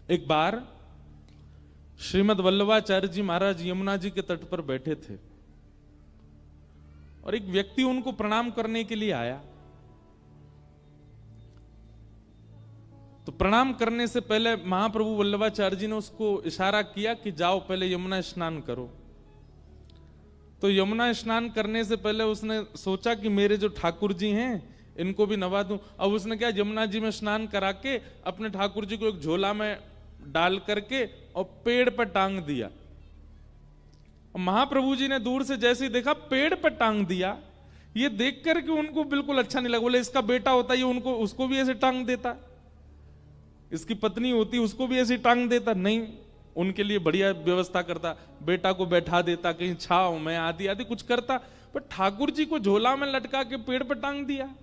एक बार श्रीमद् वल्लभाचार्य जी महाराज यमुना जी के तट पर बैठे थे और एक व्यक्ति उनको प्रणाम करने के लिए आया। तो प्रणाम करने से पहले महाप्रभु वल्लभाचार्य जी ने उसको इशारा किया कि जाओ पहले यमुना स्नान करो। तो यमुना स्नान करने से पहले उसने सोचा कि मेरे जो ठाकुर जी हैं इनको भी नवा दूं। अब उसने क्या, यमुना जी में स्नान करा के अपने ठाकुर जी को एक झोला में डाल करके और पेड़ पर टांग दिया। महाप्रभु जी ने दूर से जैसे ही देखा पेड़ पर टांग दिया, ये देख करके उनको बिल्कुल अच्छा नहीं लगा। बोले इसका बेटा होता, ये उनको उसको भी ऐसे टांग देता, इसकी पत्नी होती उसको भी ऐसे टांग देता। नहीं, उनके लिए बढ़िया व्यवस्था करता, बेटा को बैठा देता कहीं छाव में, आदि आदि कुछ करता। पर ठाकुर जी को झोला में लटका के पेड़ पर टांग दिया।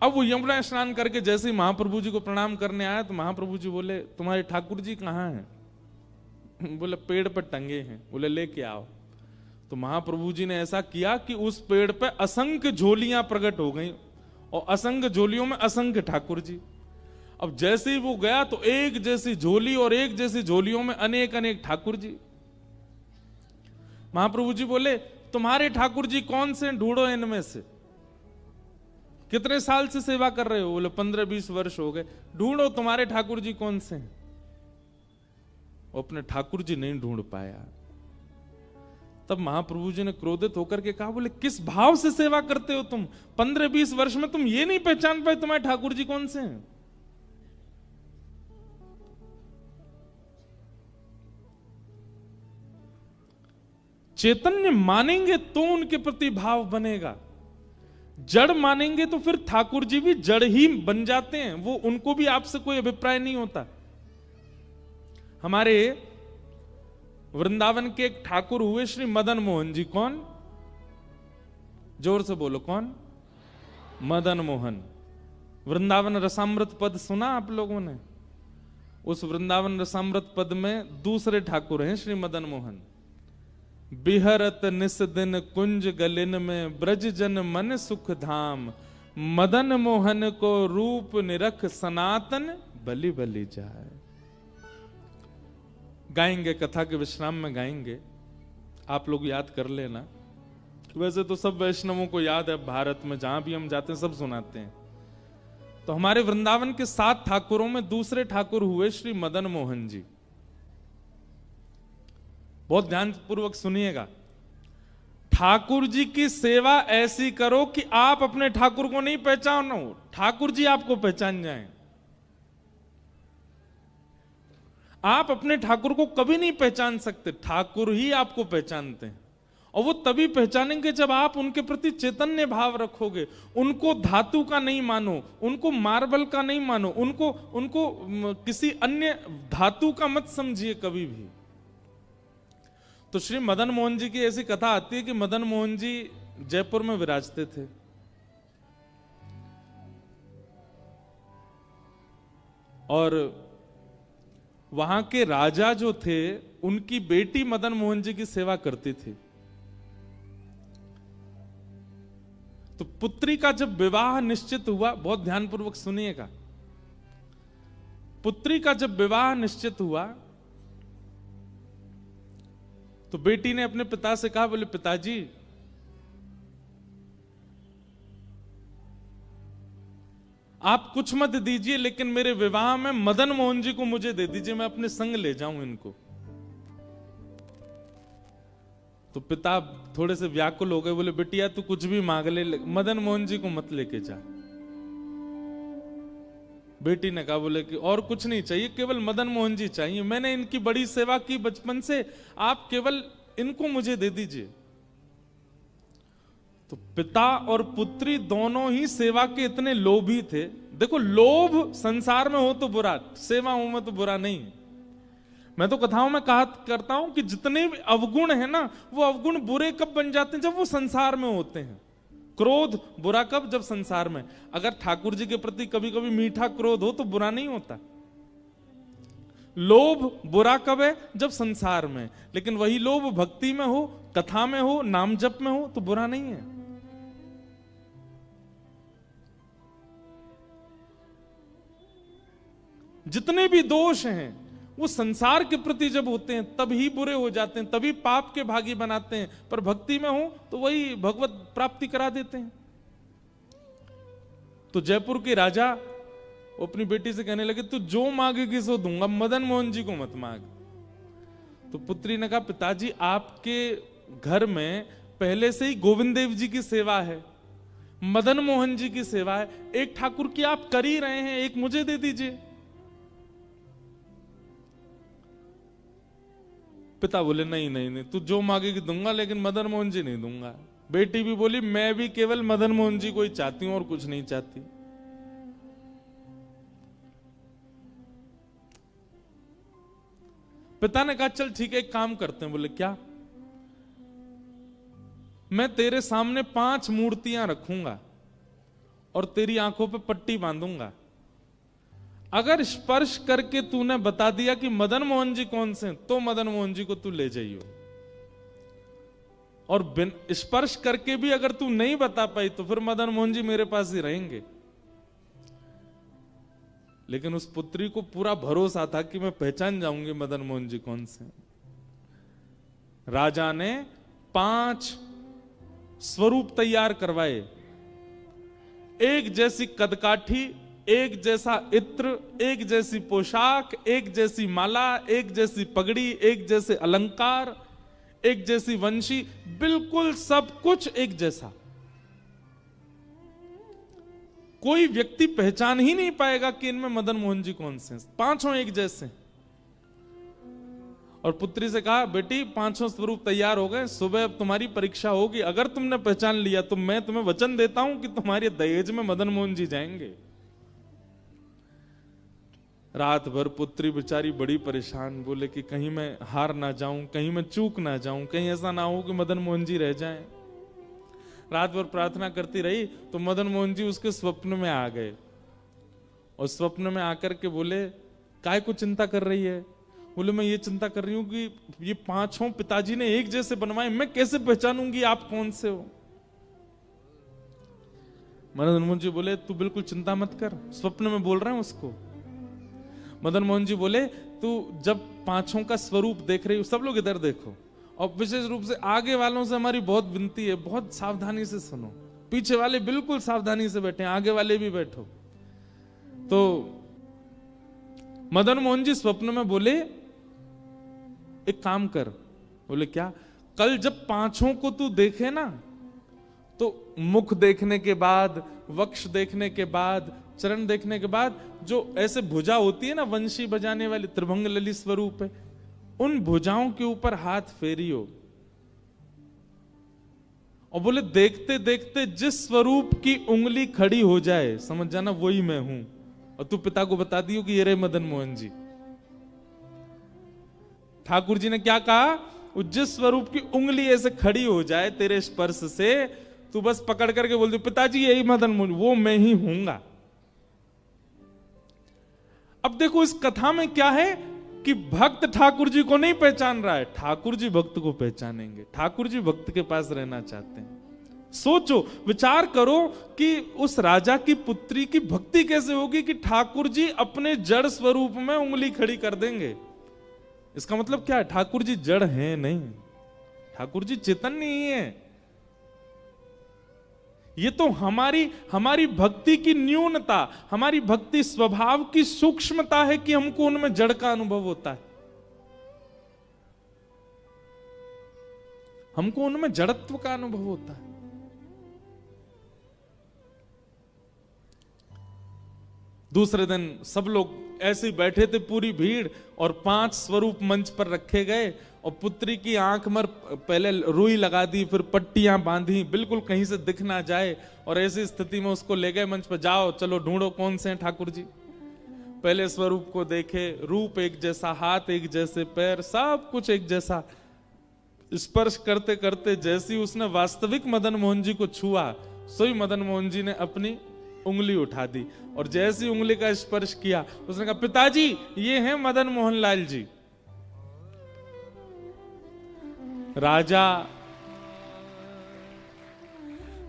अब वो यमुना स्नान करके जैसे ही महाप्रभु जी को प्रणाम करने आया तो महाप्रभु जी बोले तुम्हारे ठाकुर जी कहाँ हैं? बोले पेड़ पर टंगे हैं। बोले लेके आओ। तो महाप्रभु जी ने ऐसा किया कि उस पेड़ पे असंख्य झोलियां प्रकट हो गई और असंख्य झोलियों में असंख्य ठाकुर जी। अब जैसे ही वो गया तो एक जैसी झोली और एक जैसी झोलियों में अनेक अनेक ठाकुर जी। महाप्रभु जी बोले तुम्हारे ठाकुर जी कौन से, ढूंढो इनमें से। कितने साल से सेवा कर रहे हो? बोले 15-20 वर्ष हो गए। ढूंढो तुम्हारे ठाकुर जी कौन से हैं। वो अपने ठाकुर जी नहीं ढूंढ पाया। तब महाप्रभु जी ने क्रोधित होकर के कहा, बोले किस भाव से सेवा करते हो तुम? 15-20 वर्ष में तुम ये नहीं पहचान पाए तुम्हारे ठाकुर जी कौन से हैं? चैतन्य मानेंगे तो उनके प्रति भाव बनेगा। जड़ मानेंगे तो फिर ठाकुर जी भी जड़ ही बन जाते हैं। वो उनको भी आपसे कोई अभिप्राय नहीं होता। हमारे वृंदावन के एक ठाकुर हुए श्री मदन मोहन जी। कौन? जोर से बोलो, कौन? मदन मोहन। वृंदावन रसामृत पद सुना आप लोगों ने? उस वृंदावन रसामृत पद में दूसरे ठाकुर हैं श्री मदन मोहन। बिहरत निस दिन कुंज गलिन में ब्रज जन मन सुख धाम, मदन मोहन को रूप निरख सनातन बलि बलि जाए। गाएंगे, कथा के विश्राम में गाएंगे, आप लोग याद कर लेना। वैसे तो सब वैष्णवों को याद है, भारत में जहां भी हम जाते हैं सब सुनाते हैं। तो हमारे वृंदावन के 7 ठाकुरों में दूसरे ठाकुर हुए श्री मदन मोहन जी। बहुत ध्यान पूर्वक सुनिएगा। ठाकुर जी की सेवा ऐसी करो कि आप अपने ठाकुर को नहीं पहचानो, ठाकुर जी आपको पहचान जाएं। आप अपने ठाकुर को कभी नहीं पहचान सकते, ठाकुर ही आपको पहचानते हैं। और वो तभी पहचानेंगे जब आप उनके प्रति चैतन्य भाव रखोगे। उनको धातु का नहीं मानो, उनको मार्बल का नहीं मानो, उनको किसी अन्य धातु का मत समझिए कभी भी। तो श्री मदन मोहन जी की ऐसी कथा आती है कि मदन मोहन जी जयपुर में विराजते थे और वहां के राजा जो थे उनकी बेटी मदन मोहन जी की सेवा करती थी। तो पुत्री का जब विवाह निश्चित हुआ, बहुत ध्यानपूर्वक सुनिएगा, पुत्री का जब विवाह निश्चित हुआ तो बेटी ने अपने पिता से कहा, बोले पिताजी आप कुछ मत दीजिए, लेकिन मेरे विवाह में मदन मोहन जी को मुझे दे दीजिए, मैं अपने संग ले जाऊं इनको। तो पिता थोड़े से व्याकुल हो गए, बोले बिटिया तू कुछ भी मांग ले, मदन मोहन जी को मत लेके जा। बेटी ने कहा, बोले कि और कुछ नहीं चाहिए, केवल मदन मोहन जी चाहिए, मैंने इनकी बड़ी सेवा की बचपन से, आप केवल इनको मुझे दे दीजिए। तो पिता और पुत्री दोनों ही सेवा के इतने लोभी थे। देखो, लोभ संसार में हो तो बुरा, सेवाओं में तो बुरा नहीं। मैं तो कथाओं में कहा करता हूं कि जितने भी अवगुण है ना, वो अवगुण बुरे कब बन जाते हैं? जब वो संसार में होते हैं। क्रोध बुरा कब? जब संसार में। अगर ठाकुर जी के प्रति कभी कभी मीठा क्रोध हो तो बुरा नहीं होता। लोभ बुरा कब है? जब संसार में। लेकिन वही लोभ भक्ति में हो, कथा में हो, नाम जप में हो तो बुरा नहीं है। जितने भी दोष हैं वो संसार के प्रति जब होते हैं तभी बुरे हो जाते हैं, तभी पाप के भागी बनाते हैं, पर भक्ति में हो तो वही भगवत प्राप्ति करा देते हैं। तो जयपुर के राजा वो अपनी बेटी से कहने लगे, तू जो मांगेगी सो दूंगा, मदन मोहन जी को मत मांग। तो पुत्री ने कहा, पिताजी आपके घर में पहले से ही गोविंद देव जी की सेवा है, मदन मोहन जी की सेवा है, एक ठाकुर की आप कर ही रहे हैं, एक मुझे दे दीजिए। पिता बोले, नहीं नहीं नहीं, तू जो मांगेगी दूंगा, लेकिन मदन मोहन जी नहीं दूंगा। बेटी भी बोली, मैं भी केवल मदन मोहन जी को ही चाहती हूं और कुछ नहीं चाहती। पिता ने कहा, चल ठीक है, एक काम करते हैं। बोले, क्या? मैं तेरे सामने 5 मूर्तियां रखूंगा और तेरी आंखों पे पट्टी बांधूंगा। अगर स्पर्श करके तूने बता दिया कि मदन मोहन जी कौन से, तो मदन मोहन जी को तू ले जाइयो, और स्पर्श करके भी अगर तू नहीं बता पाई तो फिर मदन मोहन जी मेरे पास ही रहेंगे। लेकिन उस पुत्री को पूरा भरोसा था कि मैं पहचान जाऊंगी मदन मोहन जी कौन से। राजा ने 5 स्वरूप तैयार करवाए, एक जैसी कदकाठी, एक जैसा इत्र, एक जैसी पोशाक, एक जैसी माला, एक जैसी पगड़ी, एक जैसे अलंकार, एक जैसी वंशी, बिल्कुल सब कुछ एक जैसा। कोई व्यक्ति पहचान ही नहीं पाएगा कि इनमें मदन मोहन जी कौन से हैं, 5 एक जैसे। और पुत्री से कहा, बेटी 5 स्वरूप तैयार हो गए, सुबह अब तुम्हारी परीक्षा होगी, अगर तुमने पहचान लिया तो मैं तुम्हें वचन देता हूं कि तुम्हारे दहेज में मदन मोहन जी जाएंगे। रात भर पुत्री बेचारी बड़ी परेशान, बोले कि कहीं मैं हार ना जाऊं, कहीं मैं चूक ना जाऊं, कहीं ऐसा ना हो कि मदन मोहन जी रह जाएं। रात भर प्रार्थना करती रही तो मदन मोहन जी उसके स्वप्न में आ गए, और स्वप्न में आकर के बोले, काय को चिंता कर रही है? बोले, मैं ये चिंता कर रही हूं कि ये 5 पिताजी ने एक जैसे बनवाए, मैं कैसे पहचानूंगी आप कौन से हो? मदन मोहन जी बोले, तू बिल्कुल चिंता मत कर, स्वप्न में बोल रहे हैं उसको। मदन मोहन जी बोले, तू जब 5 का स्वरूप देख रही हो, सब लोग इधर देखो, और विशेष रूप से आगे वालों से हमारी बहुत विनती है, बहुत सावधानी से सुनो, पीछे वाले बिल्कुल सावधानी से बैठे, आगे वाले भी बैठो। तो मदन मोहन जी स्वप्न में बोले, एक काम कर। बोले, क्या? कल जब 5 को तू देखे ना, तो मुख देखने के बाद, वक्ष देखने के बाद, चरण देखने के बाद, जो ऐसे भुजा होती है ना वंशी बजाने वाली, त्रिभंग ललित स्वरूप है, उन भुजाओं के ऊपर हाथ फेरियो, और बोले, देखते देखते जिस स्वरूप की उंगली खड़ी हो जाए समझ जाना वही मैं हूं, और तू पिता को बता दियो कि ये रहे मदन मोहन जी। ठाकुर जी ने क्या कहा? जिस स्वरूप की उंगली ऐसे खड़ी हो जाए तेरे स्पर्श से, तू बस पकड़ करके बोल दो, पिताजी यही मदन मोहन, वो मैं ही हूंगा। अब देखो इस कथा में क्या है कि भक्त ठाकुर जी को नहीं पहचान रहा है, ठाकुर जी भक्त को पहचानेंगे, ठाकुर जी भक्त के पास रहना चाहते हैं। सोचो, विचार करो कि उस राजा की पुत्री की भक्ति कैसे होगी कि ठाकुर जी अपने जड़ स्वरूप में उंगली खड़ी कर देंगे। इसका मतलब क्या है? ठाकुर जी जड़ हैं नहीं, ठाकुर जी चेतन नहीं है। ये तो हमारी भक्ति की न्यूनता, हमारी भक्ति स्वभाव की सूक्ष्मता है कि हमको उनमें जड़ का अनुभव होता है, हमको उनमें जड़त्व का अनुभव होता है। दूसरे दिन सब लोग ऐसे ही बैठे थे, पूरी भीड़, और 5 स्वरूप मंच पर रखे गए, और पुत्री की आंख में पहले रुई लगा दी, फिर पट्टियां बांधी, बिल्कुल कहीं से दिख ना जाए, और ऐसी स्थिति में उसको ले गए मंच पर, जाओ चलो ढूंढो कौन से हैं ठाकुर जी। पहले स्वरूप को देखे, रूप एक जैसा, हाथ एक जैसे, पैर सब कुछ एक जैसा। स्पर्श करते करते जैसी उसने वास्तविक मदन मोहन जी को छुआ, सोई मदन मोहन जी ने अपनी उंगली उठा दी, और जैसी उंगली का स्पर्श किया उसने कहा, पिताजी ये हैं मदन मोहन लाल जी।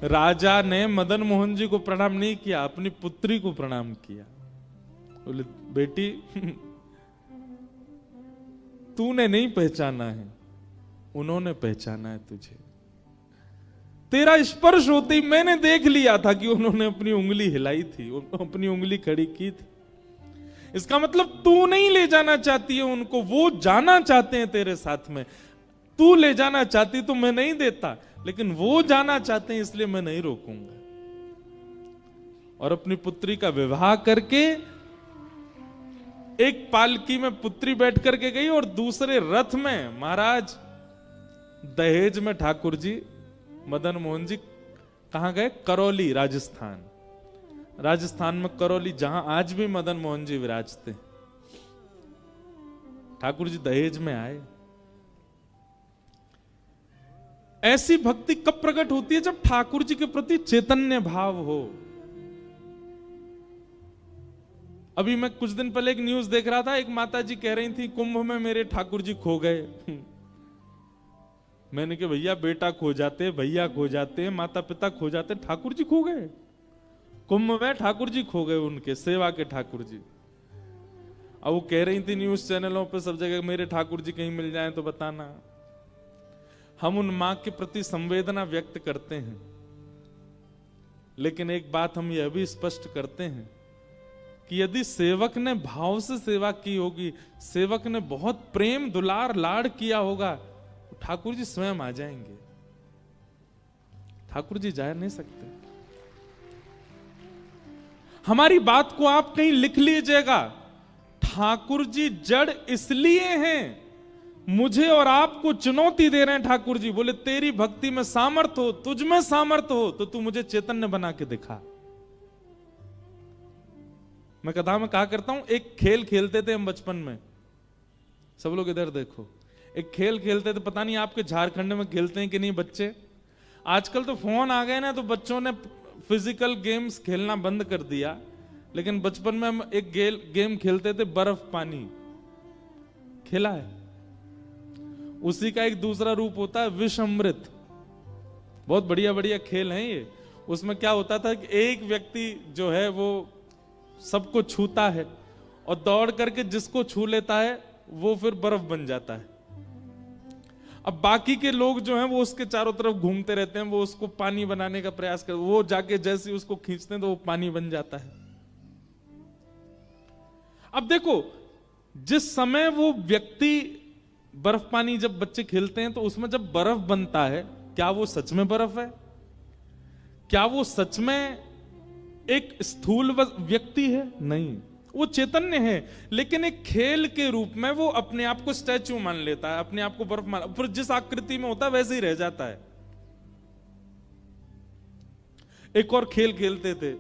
राजा ने मदन मोहन जी को प्रणाम नहीं किया, अपनी पुत्री को प्रणाम किया। बोले बेटी तूने नहीं पहचाना है, उन्होंने पहचाना है तुझे। तेरा स्पर्श होते ही मैंने देख लिया था कि उन्होंने अपनी उंगली हिलाई थी, अपनी उंगली खड़ी की थी। इसका मतलब तू नहीं ले जाना चाहती है उनको, वो जाना चाहते हैं तेरे साथ में। तू ले जाना चाहती तो मैं नहीं देता, लेकिन वो जाना चाहते हैं इसलिए मैं नहीं रोकूंगा। और अपनी पुत्री का विवाह करके एक पालकी में पुत्री बैठ करके गई और दूसरे रथ में महाराज दहेज में ठाकुर जी मदन मोहन जी कहां गए? करौली, राजस्थान। राजस्थान में करौली, जहां आज भी मदन मोहन जी विराजते। ठाकुर जी दहेज में आए। ऐसी भक्ति कब प्रकट होती है? जब ठाकुर जी के प्रति चैतन्य भाव हो। अभी मैं कुछ दिन पहले एक न्यूज देख रहा था, एक माता जी कह रही थी कुंभ में मेरे ठाकुर जी खो गए। मैंने कहा भैया बेटा खो जाते, भैया खो जाते, माता पिता खो जाते, ठाकुर जी खो गए कुंभ में? ठाकुर जी खो गए, उनके सेवा के ठाकुर जी। अब वो कह रही थी न्यूज चैनलों पे सब जगह मेरे ठाकुर जी कहीं मिल जाएं तो बताना। हम उन मां के प्रति संवेदना व्यक्त करते हैं, लेकिन एक बात हम यह भी स्पष्ट करते हैं कि यदि सेवक ने भाव से सेवा की होगी, सेवक ने बहुत प्रेम दुलार लाड़ किया होगा, ठाकुर जी स्वयं आ जाएंगे। ठाकुर जी जा नहीं सकते। हमारी बात को आप कहीं लिख लीजिएगा। ठाकुर जी जड़ इसलिए हैं, मुझे और आपको चुनौती दे रहे हैं। ठाकुर जी बोले तेरी भक्ति में सामर्थ्य हो, तुझ में सामर्थ्य हो तो तू मुझे चैतन्य बना के दिखा। मैं कथा में कहा करता हूं, एक खेल खेलते थे हम बचपन में। सब लोग इधर देखो, एक खेल खेलते थे, पता नहीं आपके झारखंड में खेलते हैं कि नहीं बच्चे। आजकल तो फोन आ गए ना, तो बच्चों ने फिजिकल गेम्स खेलना बंद कर दिया। लेकिन बचपन में हम एक गेम खेलते थे, बर्फ पानी। खेला है? उसी का एक दूसरा रूप होता है विष अमृत। बहुत बढ़िया बढ़िया खेल हैं ये। उसमें क्या होता था कि एक व्यक्ति जो है वो सबको छूता है और दौड़ करके जिसको छू लेता है वो फिर बर्फ बन जाता है। अब बाकी के लोग जो हैं वो उसके चारों तरफ घूमते रहते हैं, वो उसको पानी बनाने का प्रयास करते, वो जाके जैसे उसको खींचते हैं तो वो पानी बन जाता है। अब देखो, जिस समय वो व्यक्ति बर्फ पानी जब बच्चे खेलते हैं तो उसमें जब बर्फ बनता है, क्या वो सच में बर्फ है? क्या वो सच में एक स्थूल व्यक्ति है? नहीं, वो चैतन्य है, लेकिन एक खेल के रूप में वो अपने आप को स्टैच्यू मान लेता है, अपने आप को बर्फ मान, फिर जिस आकृति में होता है वैसे ही रह जाता है। एक और खेल खेलते थे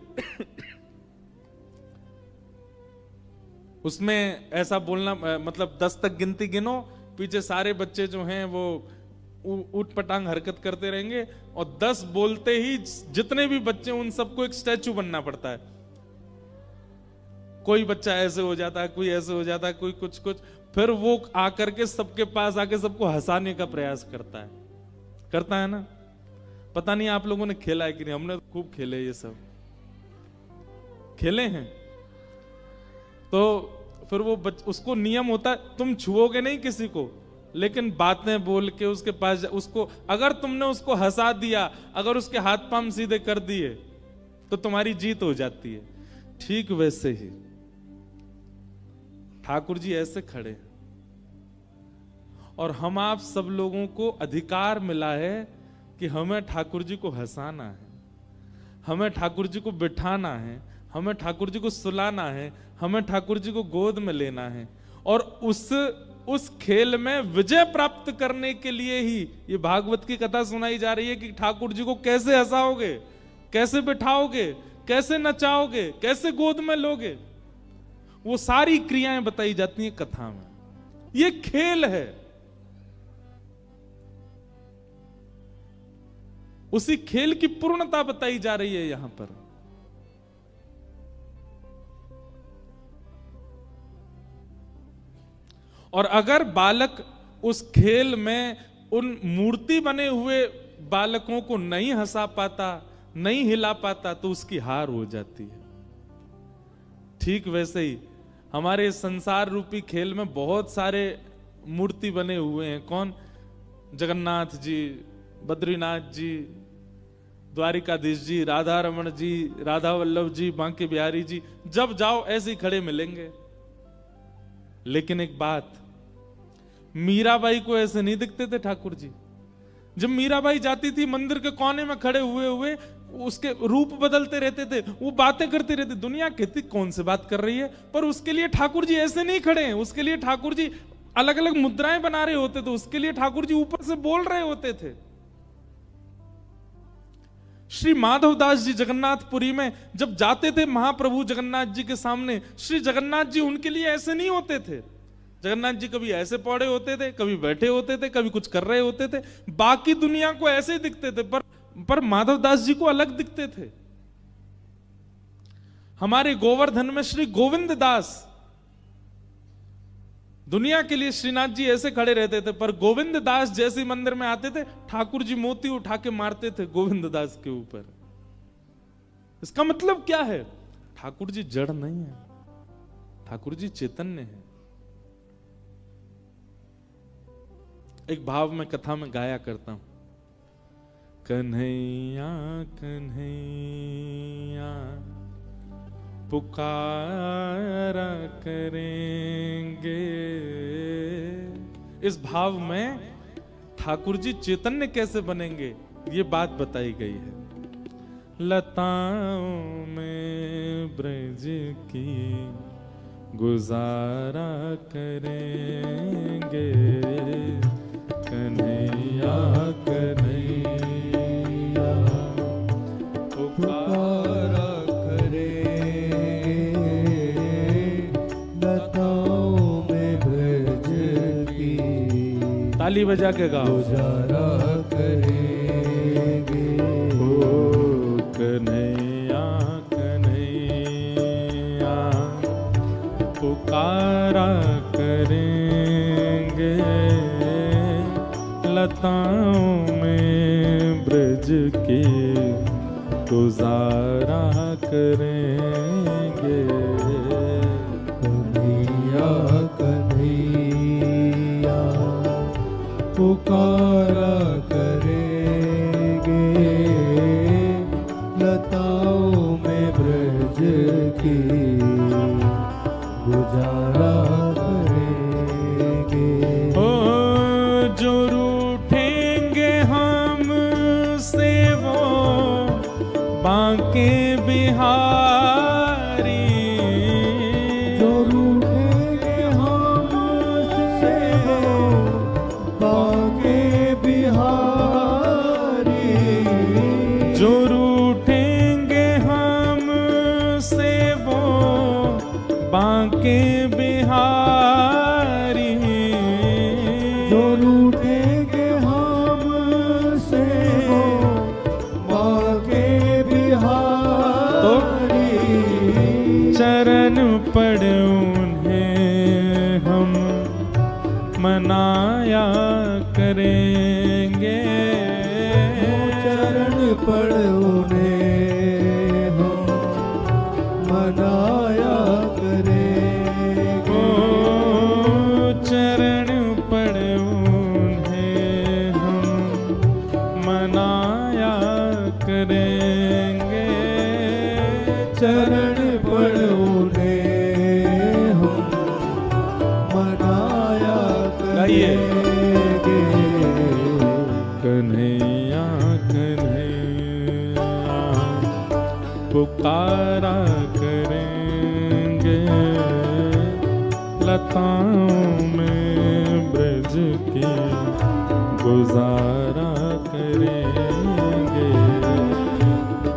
उसमें ऐसा बोलना, मतलब 10 तक गिनती गिनो, पीछे सारे बच्चे जो हैं वो ऊट पटांग हरकत करते रहेंगे और 10 बोलते ही जितने भी बच्चे उन सबको एक स्टैचू बनना पड़ता है। कोई बच्चा ऐसे हो जाता है, कोई ऐसे हो जाता है, कोई कुछ कुछ, फिर वो आकर के सबके पास आके सबको हंसाने का प्रयास करता है ना। पता नहीं आप लोगों ने खेला है कि नहीं, हमने खूब खेले, ये सब खेले हैं। तो फिर वो उसको नियम होता है, तुम छुओगे नहीं किसी को, लेकिन बातें बोल के उसके पास उसको, अगर तुमने उसको हंसा दिया, अगर उसके हाथ पांव सीधे कर दिए तो तुम्हारी जीत हो जाती है। ठीक वैसे ही ठाकुर जी ऐसे खड़े और हम आप सब लोगों को अधिकार मिला है कि हमें ठाकुर जी को हंसाना है, हमें ठाकुर जी को बिठाना है, हमें ठाकुर जी को सुलाना है, हमें ठाकुर जी को गोद में लेना है। और उस खेल में विजय प्राप्त करने के लिए ही ये भागवत की कथा सुनाई जा रही है कि ठाकुर जी को कैसे हंसाओगे, कैसे बिठाओगे, कैसे नचाओगे, कैसे गोद में लोगे, वो सारी क्रियाएं बताई जाती हैं कथा में। ये खेल है। उसी खेल की पूर्णता बताई जा रही है यहां पर। और अगर बालक उस खेल में उन मूर्ति बने हुए बालकों को नहीं हंसा पाता, नहीं हिला पाता, तो उसकी हार हो जाती है। ठीक वैसे ही हमारे संसार रूपी खेल में बहुत सारे मूर्ति बने हुए हैं। कौन? जगन्नाथ जी, बद्रीनाथ जी, द्वारिकाधीश जी, राधा रमण जी, राधा वल्लभ जी, बांके बिहारी जी, जब जाओ ऐसे ही खड़े मिलेंगे। लेकिन एक बात, मीराबाई को ऐसे नहीं दिखते थे ठाकुर जी। जब मीराबाई जाती थी मंदिर के कोने में खड़े हुए हुए, उसके रूप बदलते रहते थे, वो बातें करते रहते। दुनिया कहती कौन से बात कर रही है, पर उसके लिए ठाकुर जी ऐसे नहीं खड़े हैं। उसके लिए ठाकुर जी अलग अलग मुद्राएं बना रहे होते थे। उसके लिए ठाकुर जी ऊपर से बोल रहे होते थे। श्री माधवदास जी जगन्नाथपुरी में जब जाते थे महाप्रभु जगन्नाथ जी के सामने, श्री जगन्नाथ जी उनके लिए ऐसे नहीं होते थे। जगन्नाथ जी कभी ऐसे पौड़े होते थे, कभी बैठे होते थे, कभी कुछ कर रहे होते थे। बाकी दुनिया को ऐसे ही दिखते थे, पर माधवदास जी को अलग दिखते थे। हमारे गोवर्धन में श्री गोविंद दास, दुनिया के लिए श्रीनाथ जी ऐसे खड़े रहते थे, पर गोविंद दास जैसे मंदिर में आते थे, ठाकुर जी मोती उठा के मारते थे गोविंद दास के ऊपर। इसका मतलब क्या है? ठाकुर जी जड़ नहीं है, ठाकुर जी चैतन्य है। एक भाव में कथा में गाया करता हूं, कन्हैया कन्हैया पुकारा करेंगे। इस भाव में ठाकुर जी चैतन्य कैसे बनेंगे, ये बात बताई गई है। लताओं में ब्रज की गुजारा करेंगे, कन्हैया कन्हैया पुकारा ताली बजा के गाओ, गुजारा करेंगे। ओ कन्हैया कन्हैया पुकारा करेंगे, लताओं में ब्रज की गुजारा करेंगे। कन्हैया कन्हैया पुकारा करेंगे, लताओं में ब्रज की गुजारा करेंगे। ओ जो रूठेंगे हम से वो बांके बिहारी, जो रूठेंगे हम से बांके बिहारी, जो रूठेंगे हम से वो बांके बिहारी, जो रूठेंगे हम से वो बांके बिहारी। चरण पड़ उन्हें हम मनाया करेंगे, चरण पड़ उन्हें हम मनाया करेंगे। ओ चरण पड़ उन्हें हम मनाया करेंगे, चरण पड़ उन्हें हम मनाया करेंगे। कन्हैया कन्हैया पुकारा करेंगे, लताओं में ब्रज की गुजारा करेंगे।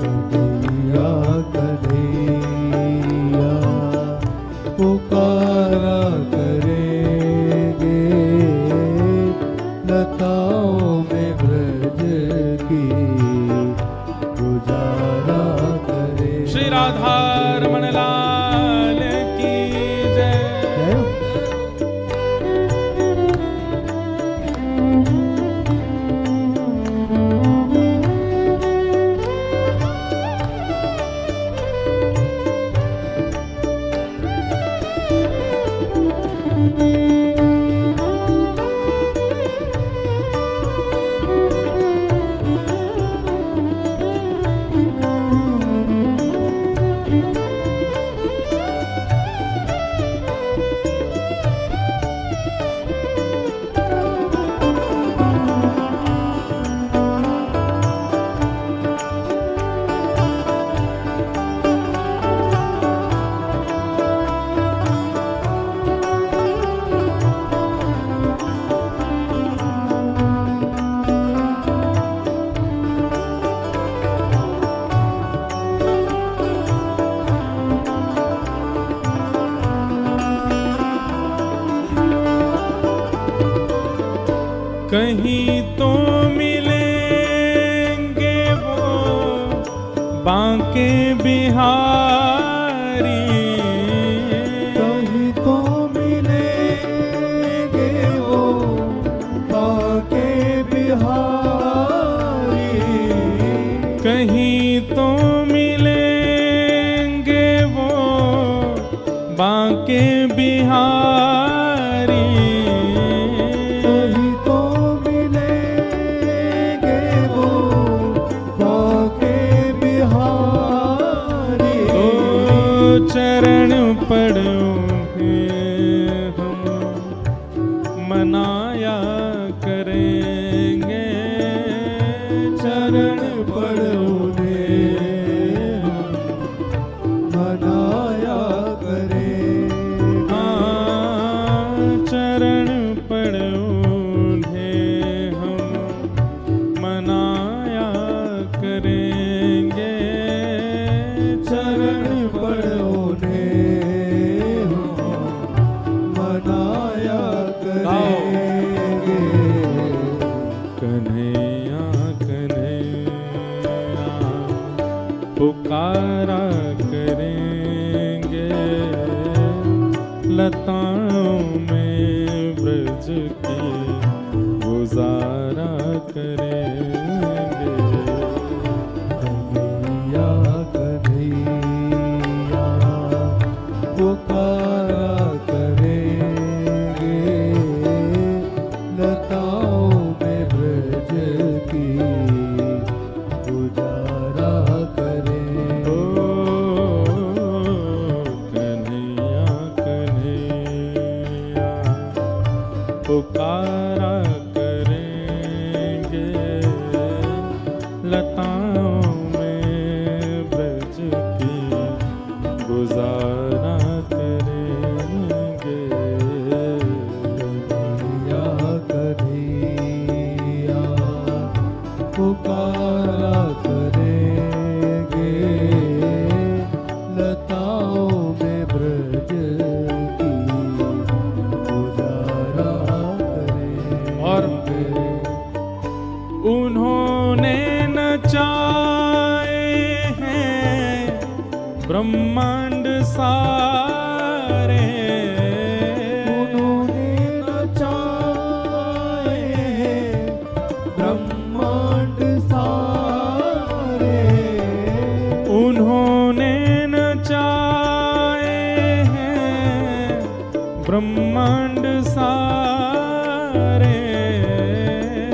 कन्हैया कन्हैया पुकारा करेंगे, लताओं में ब्रज की गुजारा करेंगे। श्री राधा रमण लाल की जय। कहीं तो मिलेंगे वो बांके बिहारी, कहीं तो मिलेंगे वो बांके बिहारी, कहीं तो मिलेंगे वो बांके बिहारी, चरण पड़ोगे हम मनाया करेंगे, चरण पड़ोगे हम मनाया करेंगे। हाँ, चरण पड़ोगे हम मनाया करेंगे, चरण पड़ोगे मनाया करेंगे। कन्हैया कन्हैया पुकारा करेंगे, लताओं में ब्रज की गुजारा करेंगे। कन्हैया कन्हैया पुकारा करेंगे, लताओं में ब्रज की गुजारा करेंगे। कन्हैया कन्हैया पुकारा करेंगे, लताओं में ब्रज की गुजारा करेंगे। कन्हैया कन्हैया पुकारा करेंगे, लताओं में ब्रज की गुजारा करेंगे। और उन्होंने नचाए हैं ब्रह्मांड सारे, उन्होंने नचाए हैं ब्रह्मांड सारे, उन्होंने नचाए हैं ब्रह्मांड सारे,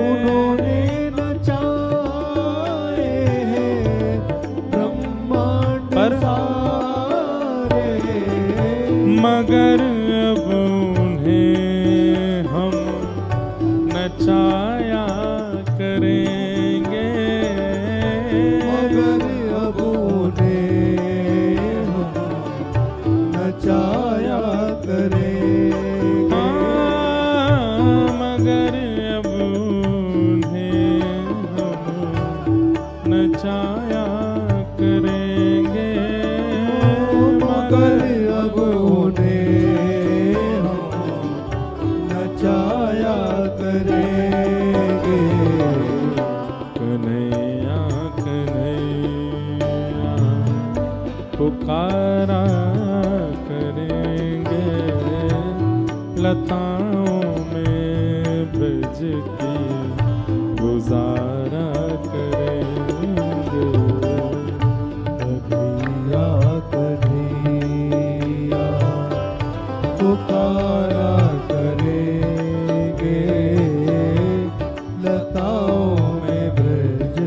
उन्होंने नचाए हैं ब्रह्मांड सारे, मगर अब उन्हें हम नचाया करेंगे, मगर अब उन्हें हम नचाया करेंगे। हाँ, मगर अब उन्हें हम नचाया करेंगे, मगर अब उन्हें हम नचाया करेंगे। कन्हैया कन्हैया पुकारा करेंगे, लताओं में ब्रज की गुजारा करेंगे। कन्हैया कन्हैया पुकारा पुकारा करेंगे लताओं में ब्रज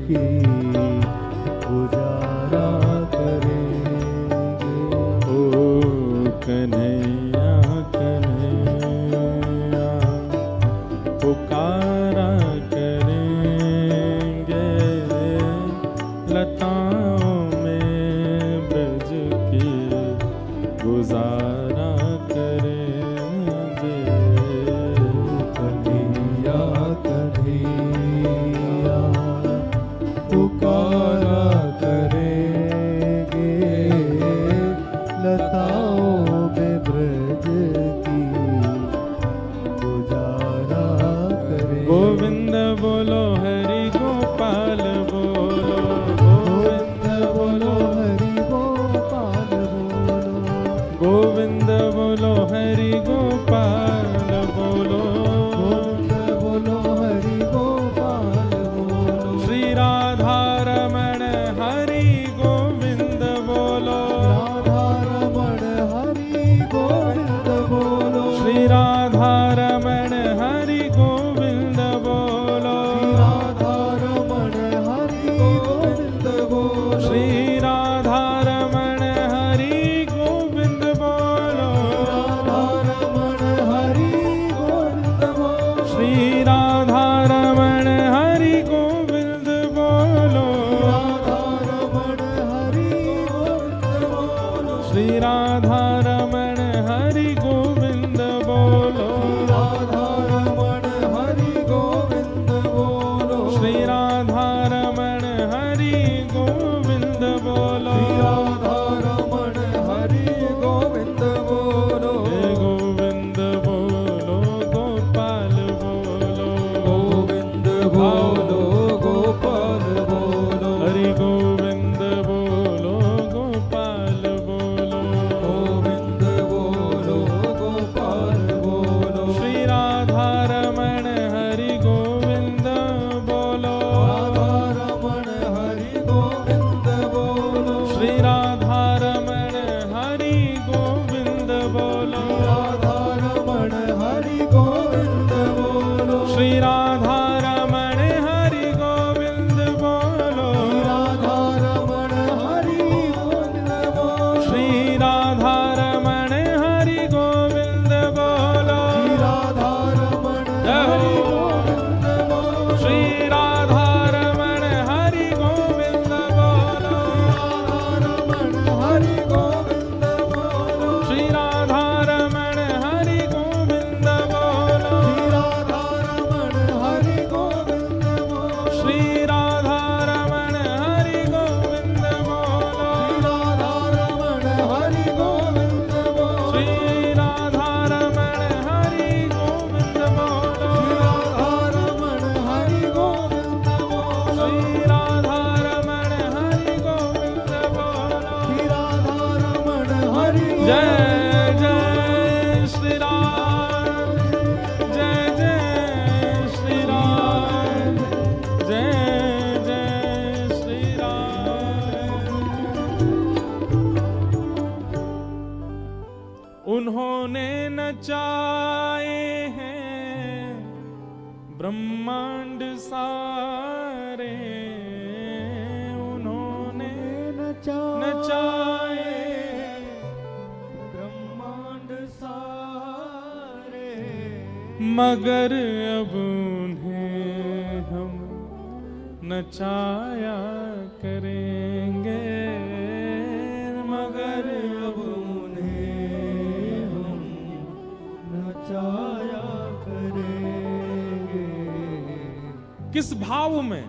की गुजारा करेंगे। ओ कन्हैया कन्हैया पुकारा करेंगे लताओं में ब्रज की गुजारा करेंगे। कन्हैया कन्हैया पुकारा करेंगे लताओं में ब्रज की गुजारा करेंगे। गोविंद बोलो हरि गोपाल बोलो, गोविंद बोलो हरि गोपाल बोलो, गोविंद बोलो हरि गोपाल बोलो, गोविंद बोलो हरि गोपाल बोलो। श्री राधा रमण हरि गोविंद बोलो, राधा रमण हरि गोविंद बोलो, श्री राधा रमण हरि गोविंद बोलो, राधा रमण हरि गोविंद बोलो, श्री राधा रमण हरि गोविंद बोलो, राधा रमण हरि गोविंद बोलो, श्री राधा रमण हरि गोविंद बोलो, राधा रमण हरि गोविंद बोलो, श्री राधा रमण हरि गोविंद बोलो, राधा रमण हरि गोविंद बोलो, श्री राधा रमण हरि गोविंद बोलो, राधा रमण हरि गोविंद बोलो। हे गोविंद बोलो गोपाल बोलो, गोविंद बोलो गोपाल बोलो, हरि गोविंद बोलो गोपाल बोलो, गोविंद बोलो गोपाल बोलो, श्री राधा रमण हरि गोविंद बोलो, राधा रमण हरि गोविंद बोलो, श्री राधा रमण हरि गोविंद बोलो, राधा रमण हरि गोविंद बोलो, श्री राधा रमण हरि गोविंद बोलो, राधा रमण हरि गोविंद बोलो, श्री राधा रमण हरि गोविंद बोलो, राधा रमण हरि गोविंद बोलो, श्री राधा रमण हरि गोविंद बोलो, राधा रमण हरि गोविंद बोलो, श्री राधा रमण हरि गोविंद बोलो, राधा रमण हरि गोविंद बोलो, श्री राधा रमण हरि गोविंद बोलो, राधा रमण हरि गोविंद बोलो, श्री राधा रमण हरि गोविंद बोलो, राधा रमण हरि जय जय श्री राम, जय जय श्री राम, जय जय श्री राम। उन्होंने नचाए हैं ब्रह्मांड सारे, उन्होंने नचाए ब्रह्मांड सारे, मगर अब उन्हें हम नचाया करेंगे, मगर अब उन्हें हम नचाया करेंगे। किस भाव में?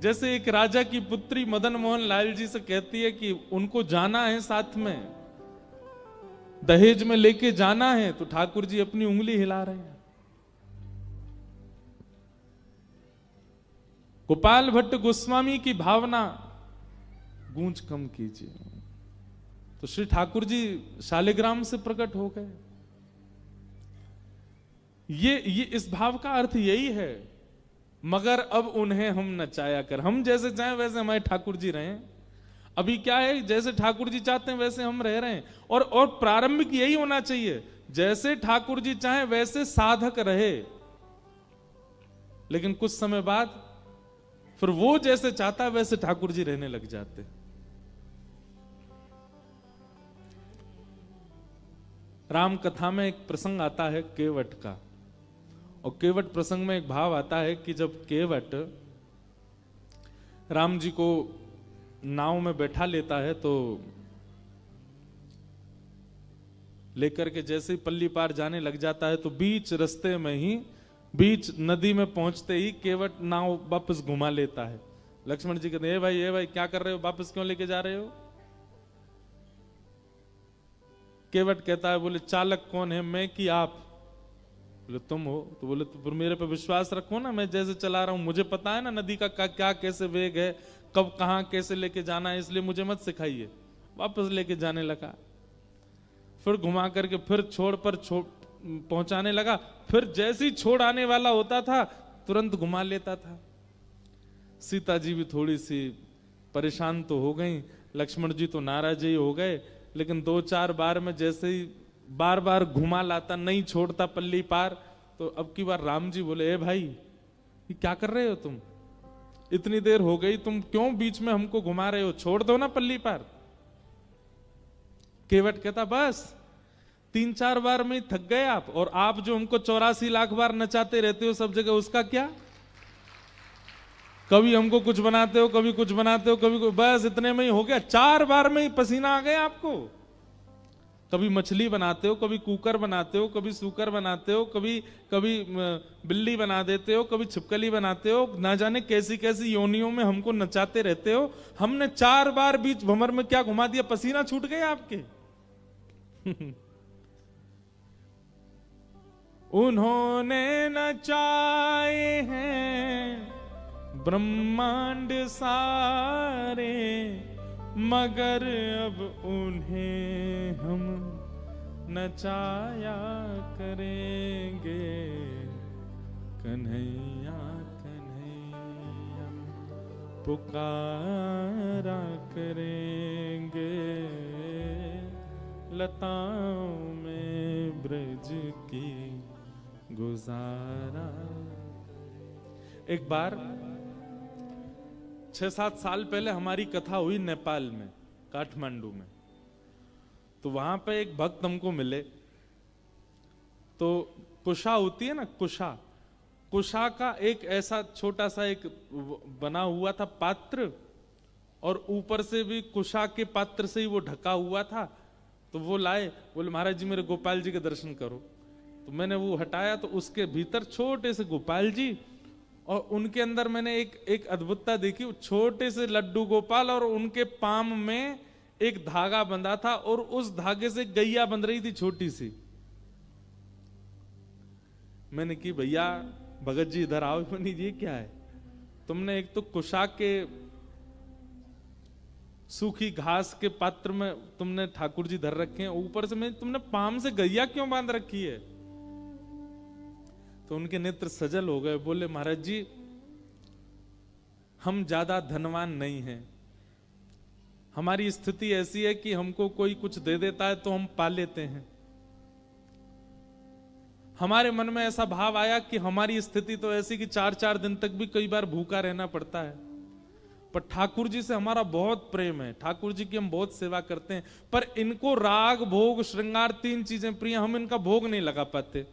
जैसे एक राजा की पुत्री मदन मोहन लाल जी से कहती है कि उनको जाना है साथ में, दहेज में लेके जाना है, तो ठाकुर जी अपनी उंगली हिला रहे हैं। गोपाल भट्ट गोस्वामी की भावना गूंज कम कीजिए, तो श्री ठाकुर जी शालिग्राम से प्रकट हो गए। ये इस भाव का अर्थ यही है, मगर अब उन्हें हम नचाया कर, हम जैसे चाहें वैसे हमारे ठाकुर जी रहे, अभी क्या है, जैसे ठाकुर जी चाहते हैं वैसे हम रह रहे हैं, और प्रारंभिक यही होना चाहिए, जैसे ठाकुर जी चाहें वैसे साधक रहे। लेकिन कुछ समय बाद फिर वो जैसे चाहता है वैसे ठाकुर जी रहने लग जाते। राम कथा में एक प्रसंग आता है केवट का, और केवट प्रसंग में एक भाव आता है कि जब केवट राम जी को नाव में बैठा लेता है तो लेकर के जैसे ही पल्ली पार जाने लग जाता है, तो बीच रास्ते में ही, बीच नदी में पहुंचते ही केवट नाव वापस घुमा लेता है। लक्ष्मण जी कहते हैं, ए भाई क्या कर रहे हो, वापस क्यों लेके जा रहे हो? केवट कहता है, बोले चालक कौन है, मैं कि आप? बोले तुम हो। तो बोले तो फिर मेरे पे विश्वास रखो ना, मैं जैसे चला रहा हूं मुझे पता है ना नदी का क्या कैसे वेग है, कब कहां कैसे लेके जाना है, इसलिए मुझे मत सिखाइए। वापस लेके जाने लगा, फिर घुमा करके फिर छोड़ पहुंचाने लगा, फिर जैसे ही छोड़ आने वाला होता था तुरंत घुमा लेता था। सीता जी भी थोड़ी सी परेशान तो हो गई, लक्ष्मण जी तो नाराज ही हो गए, लेकिन 2-4 बार में जैसे ही बार बार घुमा लाता, नहीं छोड़ता पल्ली पार, तो अब की बार राम जी बोले, ए भाई ये क्या कर रहे हो तुम, इतनी देर हो गई, तुम क्यों बीच में हमको घुमा रहे हो, छोड़ दो ना पल्ली पार। केवट कहता, बस 3-4 बार में थक गए आप, और आप जो हमको 84 लाख बार नचाते रहते हो सब जगह, उसका क्या? कभी हमको कुछ बनाते हो, कभी कुछ बनाते हो, कभी बस इतने में ही हो गया, 4 बार में ही पसीना आ गया आपको। कभी मछली बनाते हो, कभी कुकर बनाते हो, कभी सूकर बनाते हो, कभी बिल्ली बना देते हो, कभी छिपकली बनाते हो, ना जाने कैसी कैसी योनियों में हमको नचाते रहते हो। हमने 4 बार बीच भंवर में क्या घुमा दिया, पसीना छूट गए आपके। उन्होंने नचाए हैं ब्रह्मांड सारे, मगर अब उन्हें हम नचाया करेंगे, कन्हैया कन्हैया पुकारा करेंगे, लताओं में ब्रज की गुजारा। एक बार 6-7 साल पहले हमारी कथा हुई नेपाल में, काठमांडू में। तो वहां पे एक भक्त हमको मिले, तो कुशा होती है ना, कुशा का एक ऐसा छोटा सा एक बना हुआ था पात्र, और ऊपर से भी कुशा के पात्र से ही वो ढका हुआ था। तो वो लाए, बोले महाराज जी मेरे गोपाल जी के दर्शन करो। तो मैंने वो हटाया, तो उसके भीतर छोटे से गोपाल जी, और उनके अंदर मैंने एक अद्भुतता देखी, छोटे से लड्डू गोपाल, और उनके पाम में एक धागा बंधा था, और उस धागे से गैया बंध रही थी छोटी सी। मैंने की भैया भगत जी इधर आओ, बनी ये क्या है, तुमने एक तो कुशा के सूखी घास के पात्र में तुमने ठाकुर जी धर रखे हैं, ऊपर से मैं तुमने पाम से गैया क्यों बांध रखी है? तो उनके नेत्र सजल हो गए, बोले महाराज जी हम ज्यादा धनवान नहीं हैं, हमारी स्थिति ऐसी है कि हमको कोई कुछ दे देता है तो हम पा लेते हैं। हमारे मन में ऐसा भाव आया कि हमारी स्थिति तो ऐसी कि 4-4 दिन तक भी कई बार भूखा रहना पड़ता है, पर ठाकुर जी से हमारा बहुत प्रेम है, ठाकुर जी की हम बहुत सेवा करते हैं, पर इनको राग भोग श्रृंगार 3 चीजें प्रिय, हम इनका भोग नहीं लगा पाते।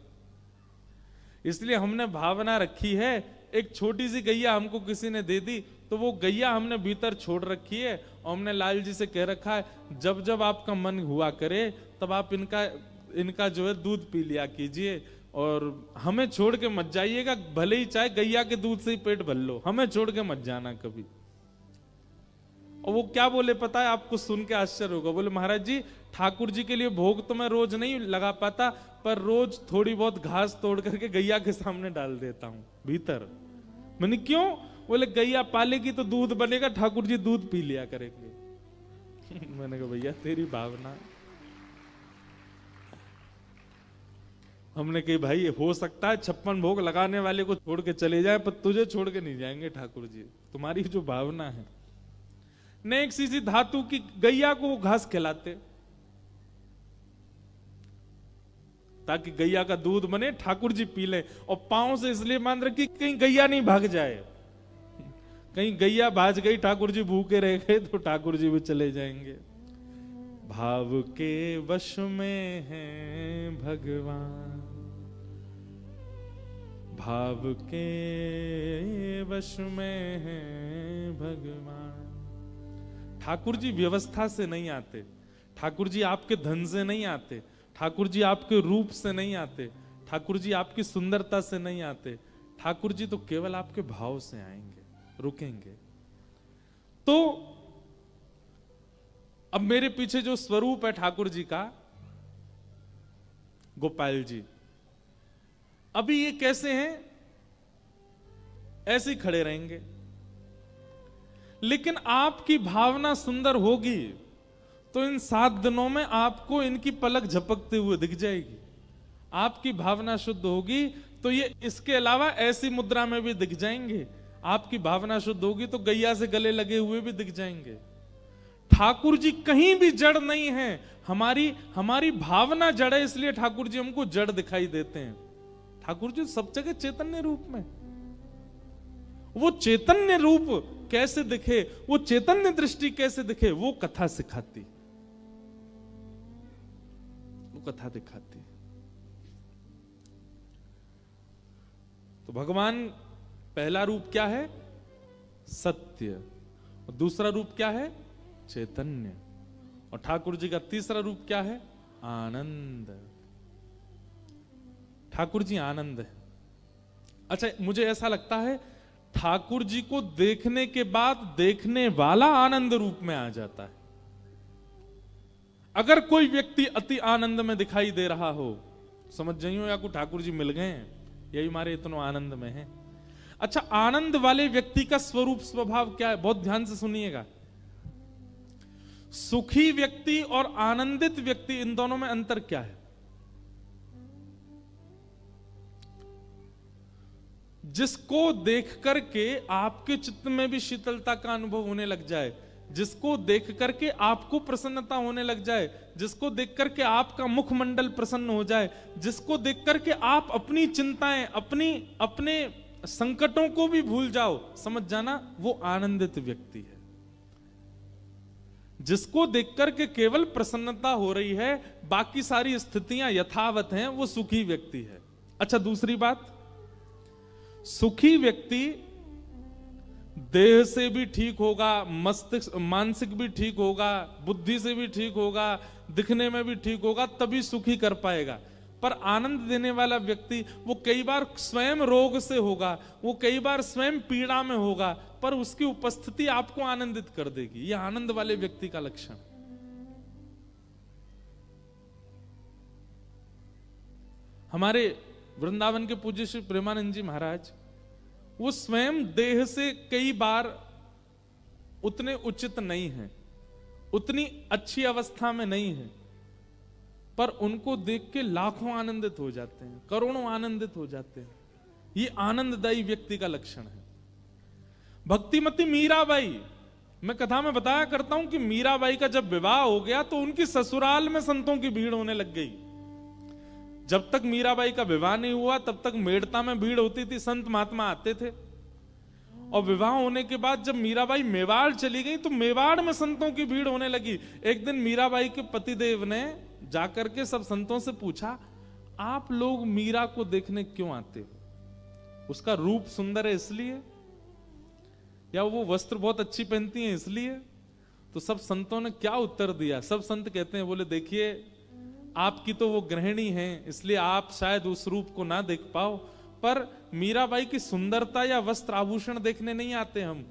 इसलिए हमने भावना रखी है, एक छोटी सी गैया हमको किसी ने दे दी, तो वो गैया हमने भीतर छोड़ रखी है, और हमने लाल जी से कह रखा है जब जब आपका मन हुआ करे तब आप इनका जो है दूध पी लिया कीजिए, और हमें छोड़ के मत जाइएगा, भले ही चाहे गैया के दूध से ही पेट भर लो, हमें छोड़ के मत जाना कभी। और वो क्या बोले पता है, आपको सुन के आश्चर्य होगा, बोले महाराज जी ठाकुर जी के लिए भोग तो मैं रोज नहीं लगा पाता, पर रोज थोड़ी बहुत घास तोड़ करके गैया के सामने डाल देता हूं भीतर। मैंने क्यों? बोले गैया पालेगी तो दूध बनेगा, ठाकुर जी दूध पी लिया करेंगे। मैंने कहा भैया तेरी भावना। हमने कही भाई हो सकता है 56 भोग लगाने वाले को छोड़ के चले जाए, पर तुझे छोड़ के नहीं जाएंगे ठाकुर जी, तुम्हारी जो भावना है। न एक किसी धातु की गैया को वो घास खिलाते ताकि गैया का दूध बने, ठाकुर जी पी ले। और पांव से इसलिए बांध रखी कहीं गैया नहीं भाग जाए। कहीं गैया भाज गई, ठाकुर जी भूखे रह गए तो ठाकुर जी भी चले जाएंगे। भाव के वश में है भगवान, भाव के वश में है भगवान। ठाकुर जी व्यवस्था से नहीं आते, ठाकुर जी आपके धन से नहीं आते, ठाकुर जी आपके रूप से नहीं आते, ठाकुर जी आपकी सुंदरता से नहीं आते। ठाकुर जी तो केवल आपके भाव से आएंगे, रुकेंगे। तो अब मेरे पीछे जो स्वरूप है ठाकुर जी का, गोपाल जी, अभी ये कैसे हैं? ऐसे ही खड़े रहेंगे। लेकिन आपकी भावना सुंदर होगी तो इन 7 दिनों में आपको इनकी पलक झपकते हुए दिख जाएगी। आपकी भावना शुद्ध होगी तो ये इसके अलावा ऐसी मुद्रा में भी दिख जाएंगे। आपकी भावना शुद्ध होगी तो गैया से गले लगे हुए भी दिख जाएंगे। ठाकुर जी कहीं भी जड़ नहीं है, हमारी भावना जड़ है, इसलिए ठाकुर जी हमको जड़ दिखाई देते हैं। ठाकुर जी सब जगह चैतन्य रूप में। वो चैतन्य रूप कैसे दिखे, वो चैतन्य दृष्टि कैसे दिखे, वो कथा सिखाती, वो कथा दिखाती। तो भगवान पहला रूप क्या है? सत्य। और दूसरा रूप क्या है? चैतन्य। और ठाकुर जी का तीसरा रूप क्या है? आनंद। ठाकुर जी आनंद है। अच्छा, मुझे ऐसा लगता है ठाकुर जी को देखने के बाद देखने वाला आनंद रूप में आ जाता है। अगर कोई व्यक्ति अति आनंद में दिखाई दे रहा हो, समझ जाइयो या को ठाकुर जी मिल गए हैं, यही हमारे इतना आनंद में है। अच्छा, आनंद वाले व्यक्ति का स्वरूप स्वभाव क्या है? बहुत ध्यान से सुनिएगा। सुखी व्यक्ति और आनंदित व्यक्ति, इन दोनों में अंतर क्या है? जिसको देख करके आपके चित्त में भी शीतलता का अनुभव होने लग जाए, जिसको देख करके आपको प्रसन्नता होने लग जाए, जिसको देख करके आपका मुखमंडल प्रसन्न हो जाए, जिसको देख करके आप अपनी चिंताएं, अपने संकटों को भी भूल जाओ, समझ जाना वो आनंदित व्यक्ति है। जिसको देख करके केवल प्रसन्नता हो रही है, बाकी सारी स्थितियां यथावत हैं, वो सुखी व्यक्ति है। अच्छा, दूसरी बात, सुखी व्यक्ति देह से भी ठीक होगा, मस्तिष्क मानसिक भी ठीक होगा, बुद्धि से भी ठीक होगा, दिखने में भी ठीक होगा, तभी सुखी कर पाएगा। पर आनंद देने वाला व्यक्ति वो कई बार स्वयं रोग से होगा, वो कई बार स्वयं पीड़ा में होगा, पर उसकी उपस्थिति आपको आनंदित कर देगी। यह आनंद वाले व्यक्ति का लक्षण। हमारे वृंदावन के पूज्य श्री प्रेमानंद जी महाराज, वो स्वयं देह से कई बार उतने उचित नहीं है, उतनी अच्छी अवस्था में नहीं है, पर उनको देख के लाखों आनंदित हो जाते हैं, करोड़ों आनंदित हो जाते हैं। ये आनंददायी व्यक्ति का लक्षण है। भक्तिमती मीराबाई, मैं कथा में बताया करता हूं कि मीराबाई का जब विवाह हो गया तो उनकी ससुराल में संतों की भीड़ होने लग गई। जब तक मीराबाई का विवाह नहीं हुआ तब तक मेड़ता में भीड़ होती थी, संत महात्मा आते थे। और विवाह होने के बाद जब मीराबाई मेवाड़ चली गई तो मेवाड़ में संतों की भीड़ होने लगी। एक दिन मीराबाई के पतिदेव ने जाकर के सब संतों से पूछा, आप लोग मीरा को देखने क्यों आते हो? उसका रूप सुंदर है इसलिए, या वो वस्त्र बहुत अच्छी पहनती हैं इसलिए? तो सब संतों ने क्या उत्तर दिया? सब संत कहते हैं, बोले देखिए आपकी तो वो गृहिणी है इसलिए आप शायद उस रूप को ना देख पाओ, पर मीराबाई की सुंदरता या वस्त्र आभूषण देखने नहीं आते हम।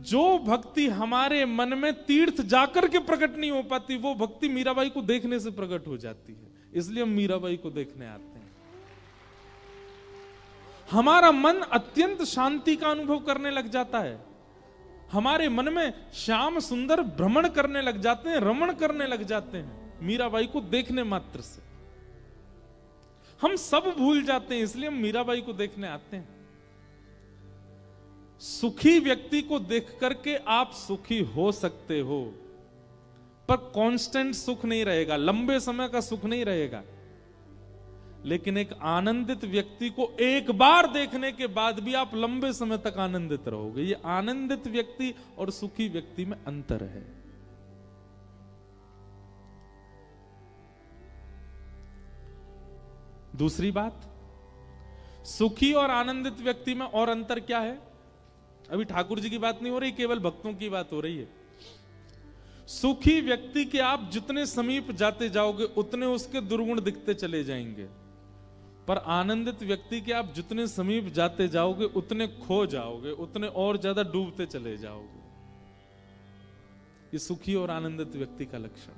जो भक्ति हमारे मन में तीर्थ जाकर के प्रकट नहीं हो पाती, वो भक्ति मीराबाई को देखने से प्रकट हो जाती है, इसलिए हम मीराबाई को देखने आते हैं। हमारा मन अत्यंत शांति का अनुभव करने लग जाता है, हमारे मन में श्याम सुंदर भ्रमण करने लग जाते हैं, रमण करने लग जाते हैं मीराबाई को देखने मात्र से। हम सब भूल जाते हैं, इसलिए हम मीराबाई को देखने आते हैं। सुखी व्यक्ति को देख करके आप सुखी हो सकते हो, पर कांस्टेंट सुख नहीं रहेगा, लंबे समय का सुख नहीं रहेगा। लेकिन एक आनंदित व्यक्ति को एक बार देखने के बाद भी आप लंबे समय तक आनंदित रहोगे। ये आनंदित व्यक्ति और सुखी व्यक्ति में अंतर है। दूसरी बात, सुखी और आनंदित व्यक्ति में और अंतर क्या है? अभी ठाकुर जी की बात नहीं हो रही, केवल भक्तों की बात हो रही है। सुखी व्यक्ति के आप जितने समीप जाते जाओगे उतने उसके दुर्गुण दिखते चले जाएंगे, पर आनंदित व्यक्ति के आप जितने समीप जाते जाओगे उतने खो जाओगे, उतने और ज्यादा डूबते चले जाओगे। ये सुखी और आनंदित व्यक्ति का लक्षण।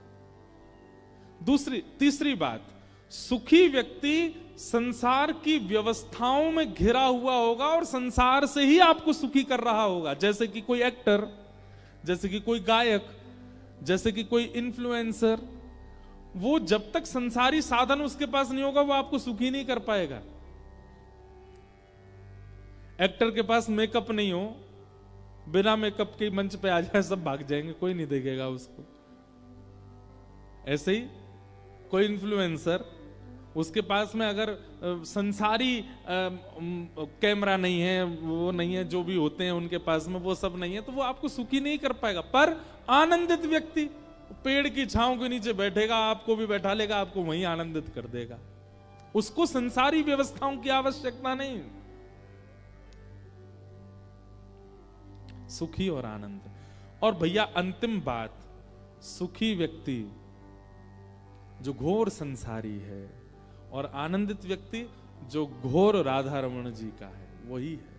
तीसरी बात, सुखी व्यक्ति संसार की व्यवस्थाओं में घिरा हुआ होगा और संसार से ही आपको सुखी कर रहा होगा। जैसे कि कोई एक्टर, जैसे कि कोई गायक, जैसे कि कोई इन्फ्लुएंसर, वो जब तक संसारी साधन उसके पास नहीं होगा वो आपको सुखी नहीं कर पाएगा। एक्टर के पास मेकअप नहीं हो, बिना मेकअप के मंच पे आ जाए सब भाग जाएंगे, कोई नहीं देखेगा उसको। ऐसे ही कोई इन्फ्लुएंसर, उसके पास में अगर संसारी कैमरा नहीं है, वो नहीं है, जो भी होते हैं उनके पास में वो सब नहीं है, तो वो आपको सुखी नहीं कर पाएगा। पर आनंदित व्यक्ति पेड़ की छांव के नीचे बैठेगा, आपको भी बैठा लेगा, आपको वहीं आनंदित कर देगा। उसको संसारी व्यवस्थाओं की आवश्यकता नहीं। सुखी और आनंद। और भैया अंतिम बात, सुखी व्यक्ति जो घोर संसारी है और आनंदित व्यक्ति जो घोर राधा रमण जी का है, वही है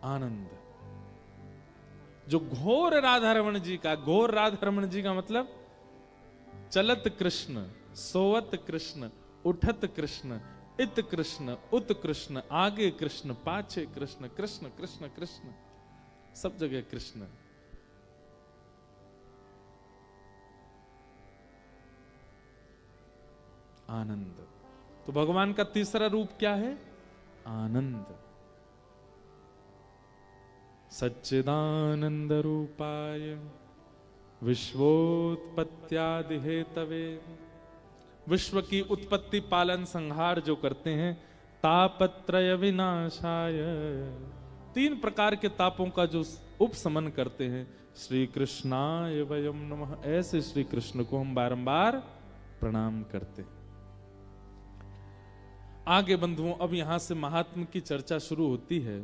आनंद। जो घोर राधा रमण जी का, घोर राधा रमण जी का मतलब चलत कृष्ण, सोवत कृष्ण, उठत कृष्ण, इत कृष्ण, उत कृष्ण, आगे कृष्ण, पाछे कृष्ण, कृष्ण कृष्ण कृष्ण, सब जगह कृष्ण। आनंद। तो भगवान का तीसरा रूप क्या है? आनंद। सच्चिदानंद रूपाय विश्वोत्पत्त्यादि हेतवे, विश्व की उत्पत्ति पालन संहार जो करते हैं, तापत्रय विनाशाय, 3 प्रकार के तापों का जो उपशमन करते हैं, श्री कृष्णाय वयम नमः, ऐसे श्री कृष्ण को हम बारंबार प्रणाम करते हैं। आगे बंधुओं, अब यहां से महात्म की चर्चा शुरू होती है।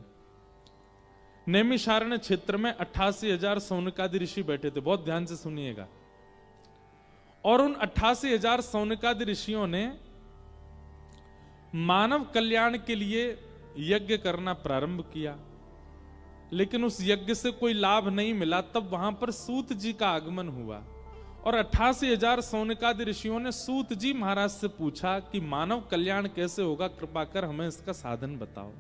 नैमिषारण्य क्षेत्र में 88,000 सौनकादि ऋषि बैठे थे, बहुत ध्यान से सुनिएगा। और उन 88,000 सौनकादि ऋषियों ने मानव कल्याण के लिए यज्ञ करना प्रारंभ किया, लेकिन उस यज्ञ से कोई लाभ नहीं मिला। तब वहां पर सूत जी का आगमन हुआ और 88,000 सौनकादि ऋषियों ने सूत जी महाराज से पूछा कि मानव कल्याण कैसे होगा, कृपा कर हमें इसका साधन बताओ।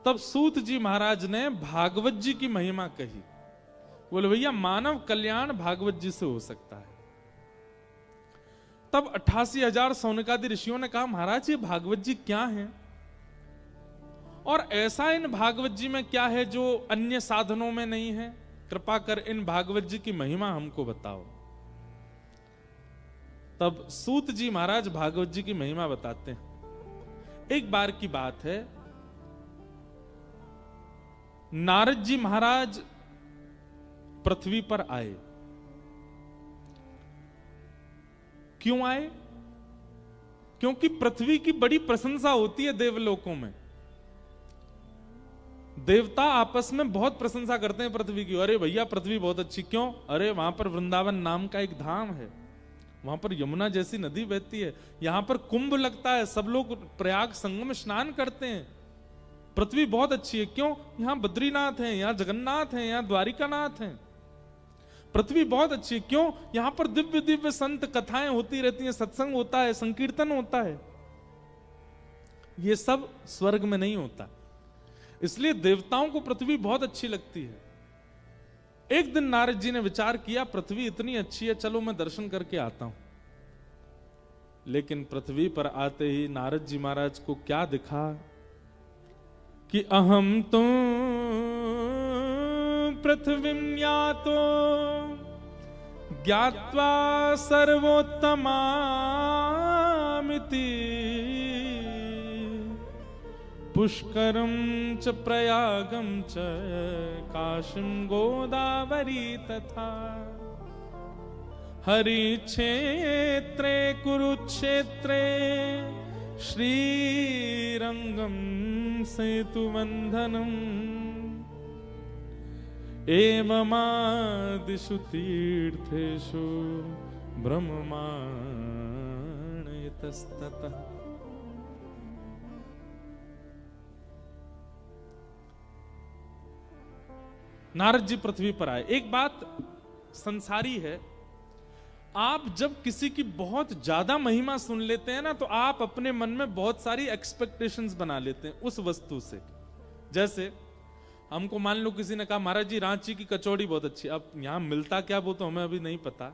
तब सूत जी महाराज ने भागवत जी की महिमा कही। बोले भैया मानव कल्याण भागवत जी से हो सकता है। तब 88,000 सौनकादि ऋषियों ने कहा महाराज ये भागवत जी क्या हैं, और ऐसा इन भागवत जी में क्या है जो अन्य साधनों में नहीं है, कृपा कर इन भागवत जी की महिमा हमको बताओ। तब सूत जी महाराज भागवत जी की महिमा बताते हैं। एक बार की बात है, नारद जी महाराज पृथ्वी पर आए। क्यों आए? क्योंकि पृथ्वी की बड़ी प्रशंसा होती है देवलोकों में। देवता आपस में बहुत प्रशंसा करते हैं पृथ्वी की। अरे भैया पृथ्वी बहुत अच्छी, क्यों? अरे वहां पर वृंदावन नाम का एक धाम है, वहां पर यमुना जैसी नदी बहती है, यहां पर कुंभ लगता है, सब लोग प्रयाग संगम में स्नान करते हैं। पृथ्वी बहुत अच्छी है, क्यों? यहां बद्रीनाथ है, यहां जगन्नाथ है, यहां द्वारिकानाथ है। पृथ्वी बहुत अच्छी है, क्यों? यहां पर दिव्य दिव्य संत कथाएं होती रहती हैं, सत्संग होता है, संकीर्तन होता है। ये सब स्वर्ग में नहीं होता, इसलिए देवताओं को पृथ्वी बहुत अच्छी लगती है। एक दिन नारद जी ने विचार किया पृथ्वी इतनी अच्छी है, चलो मैं दर्शन करके आता हूं। लेकिन पृथ्वी पर आते ही नारद जी महाराज को क्या दिखा कि अहम तो पृथ्वीं यातो ज्ञात्वा सर्वोत्तमामिति पुष्करं च प्रयागं च काशीं गोदावरी तथा हरिक्षेत्रे कुरुक्षेत्रे श्रीरंगं सेतुबन्धनम् एवमादिषु तीर्थेषु ब्रह्माण्डतस्ततः। नारद जी पृथ्वी पर आए। एक बात संसारी है, आप जब किसी की बहुत ज्यादा महिमा सुन लेते हैं ना, तो आप अपने मन में बहुत सारी एक्सपेक्टेशंस बना लेते हैं उस वस्तु से। जैसे हमको मान लो किसी ने कहा महाराज जी रांची की कचौड़ी बहुत अच्छी, अब यहां मिलता क्या वो तो हमें अभी नहीं पता।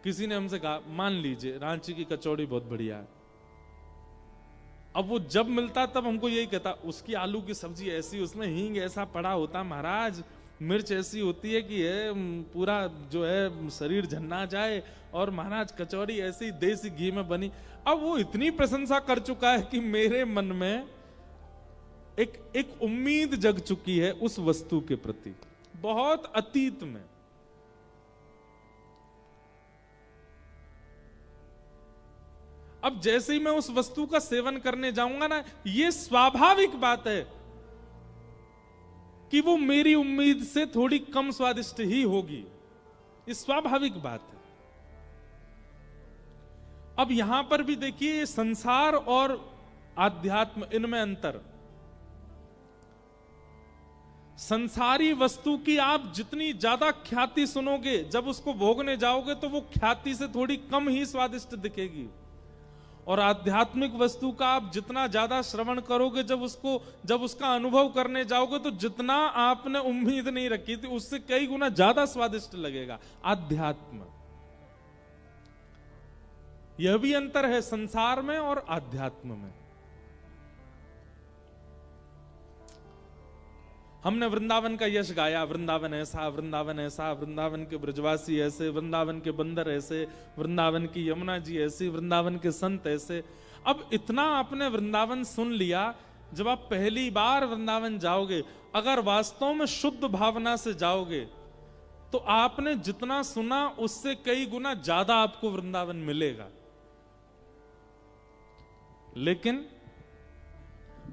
किसी ने हमसे कहा मान लीजिए रांची की कचौड़ी बहुत बढ़िया है, अब वो जब मिलता तब हमको यही कहता उसकी आलू की सब्जी ऐसी, उसमें हींग ऐसा पड़ा होता महाराज, मिर्च ऐसी होती है कि पूरा जो है शरीर झन्ना जाए, और महाराज कचौड़ी ऐसी देसी घी में बनी। अब वो इतनी प्रशंसा कर चुका है कि मेरे मन में एक उम्मीद जग चुकी है उस वस्तु के प्रति, बहुत अतीत में। अब जैसे ही मैं उस वस्तु का सेवन करने जाऊंगा ना, ये स्वाभाविक बात है कि वो मेरी उम्मीद से थोड़ी कम स्वादिष्ट ही होगी, ये स्वाभाविक बात है। अब यहां पर भी देखिए संसार और आध्यात्म, इनमें अंतर। संसारी वस्तु की आप जितनी ज्यादा ख्याति सुनोगे, जब उसको भोगने जाओगे तो वो ख्याति से थोड़ी कम ही स्वादिष्ट दिखेगी। और आध्यात्मिक वस्तु का आप जितना ज्यादा श्रवण करोगे, जब उसका अनुभव करने जाओगे, तो जितना आपने उम्मीद नहीं रखी थी उससे कई गुना ज्यादा स्वादिष्ट लगेगा आध्यात्म। यह भी अंतर है संसार में और आध्यात्म में। हमने वृंदावन का यश गाया, वृंदावन ऐसा, वृंदावन ऐसा, वृंदावन के ब्रजवासी ऐसे, वृंदावन के बंदर ऐसे, वृंदावन की यमुना जी ऐसी, वृंदावन के संत ऐसे। अब इतना आपने वृंदावन सुन लिया, जब आप पहली बार वृंदावन जाओगे, अगर वास्तव में शुद्ध भावना से जाओगे, तो आपने जितना सुना उससे कई गुना ज्यादा आपको वृंदावन मिलेगा। लेकिन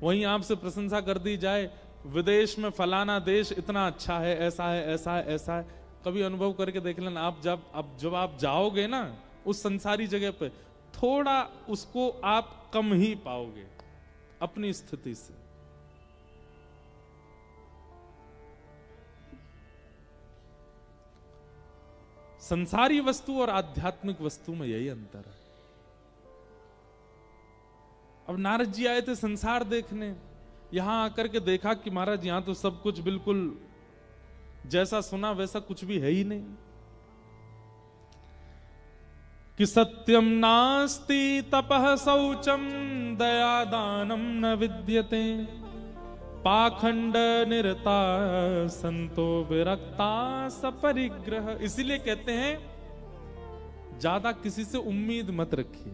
वहीं आपसे प्रशंसा कर दी जाए, विदेश में फलाना देश इतना अच्छा है, ऐसा है, ऐसा है, ऐसा है। कभी अनुभव करके देख लेना, आप जब आप जाओगे ना उस संसारी जगह पे, थोड़ा उसको आप कम ही पाओगे अपनी स्थिति से। संसारी वस्तु और आध्यात्मिक वस्तु में यही अंतर है। अब नारद जी आए थे संसार देखने, यहां आकर के देखा कि महाराज यहां तो सब कुछ बिल्कुल जैसा सुना वैसा कुछ भी है ही नहीं। कि सत्यम नास्ति तपः शौचम दया दानम न विद्यते पाखंड निरता संतो विरक्ता सपरिग्रह। इसीलिए कहते हैं ज्यादा किसी से उम्मीद मत रखिए।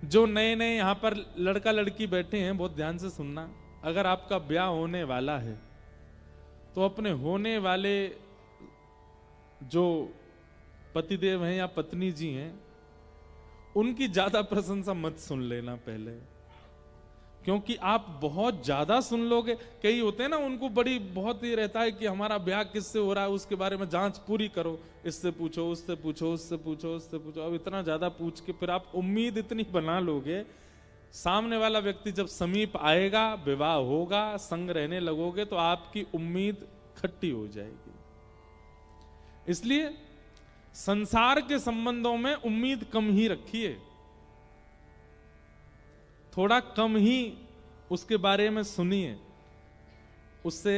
जो नए नए यहां पर लड़का लड़की बैठे हैं, बहुत ध्यान से सुनना, अगर आपका ब्याह होने वाला है तो अपने होने वाले जो पतिदेव हैं या पत्नी जी हैं, उनकी ज्यादा प्रशंसा मत सुन लेना पहले, क्योंकि आप बहुत ज्यादा सुन लोगे। कई होते हैं ना, उनको बहुत ही रहता है कि हमारा ब्याह किससे हो रहा है, उसके बारे में जांच पूरी करो, इससे पूछो, उससे पूछो, उससे पूछो, उससे पूछो। अब इतना ज्यादा पूछ के फिर आप उम्मीद इतनी बना लोगे, सामने वाला व्यक्ति जब समीप आएगा, विवाह होगा, संग रहने लगोगे, तो आपकी उम्मीद खट्टी हो जाएगी। इसलिए संसार के संबंधों में उम्मीद कम ही रखिए, थोड़ा कम ही उसके बारे में सुनिए, उससे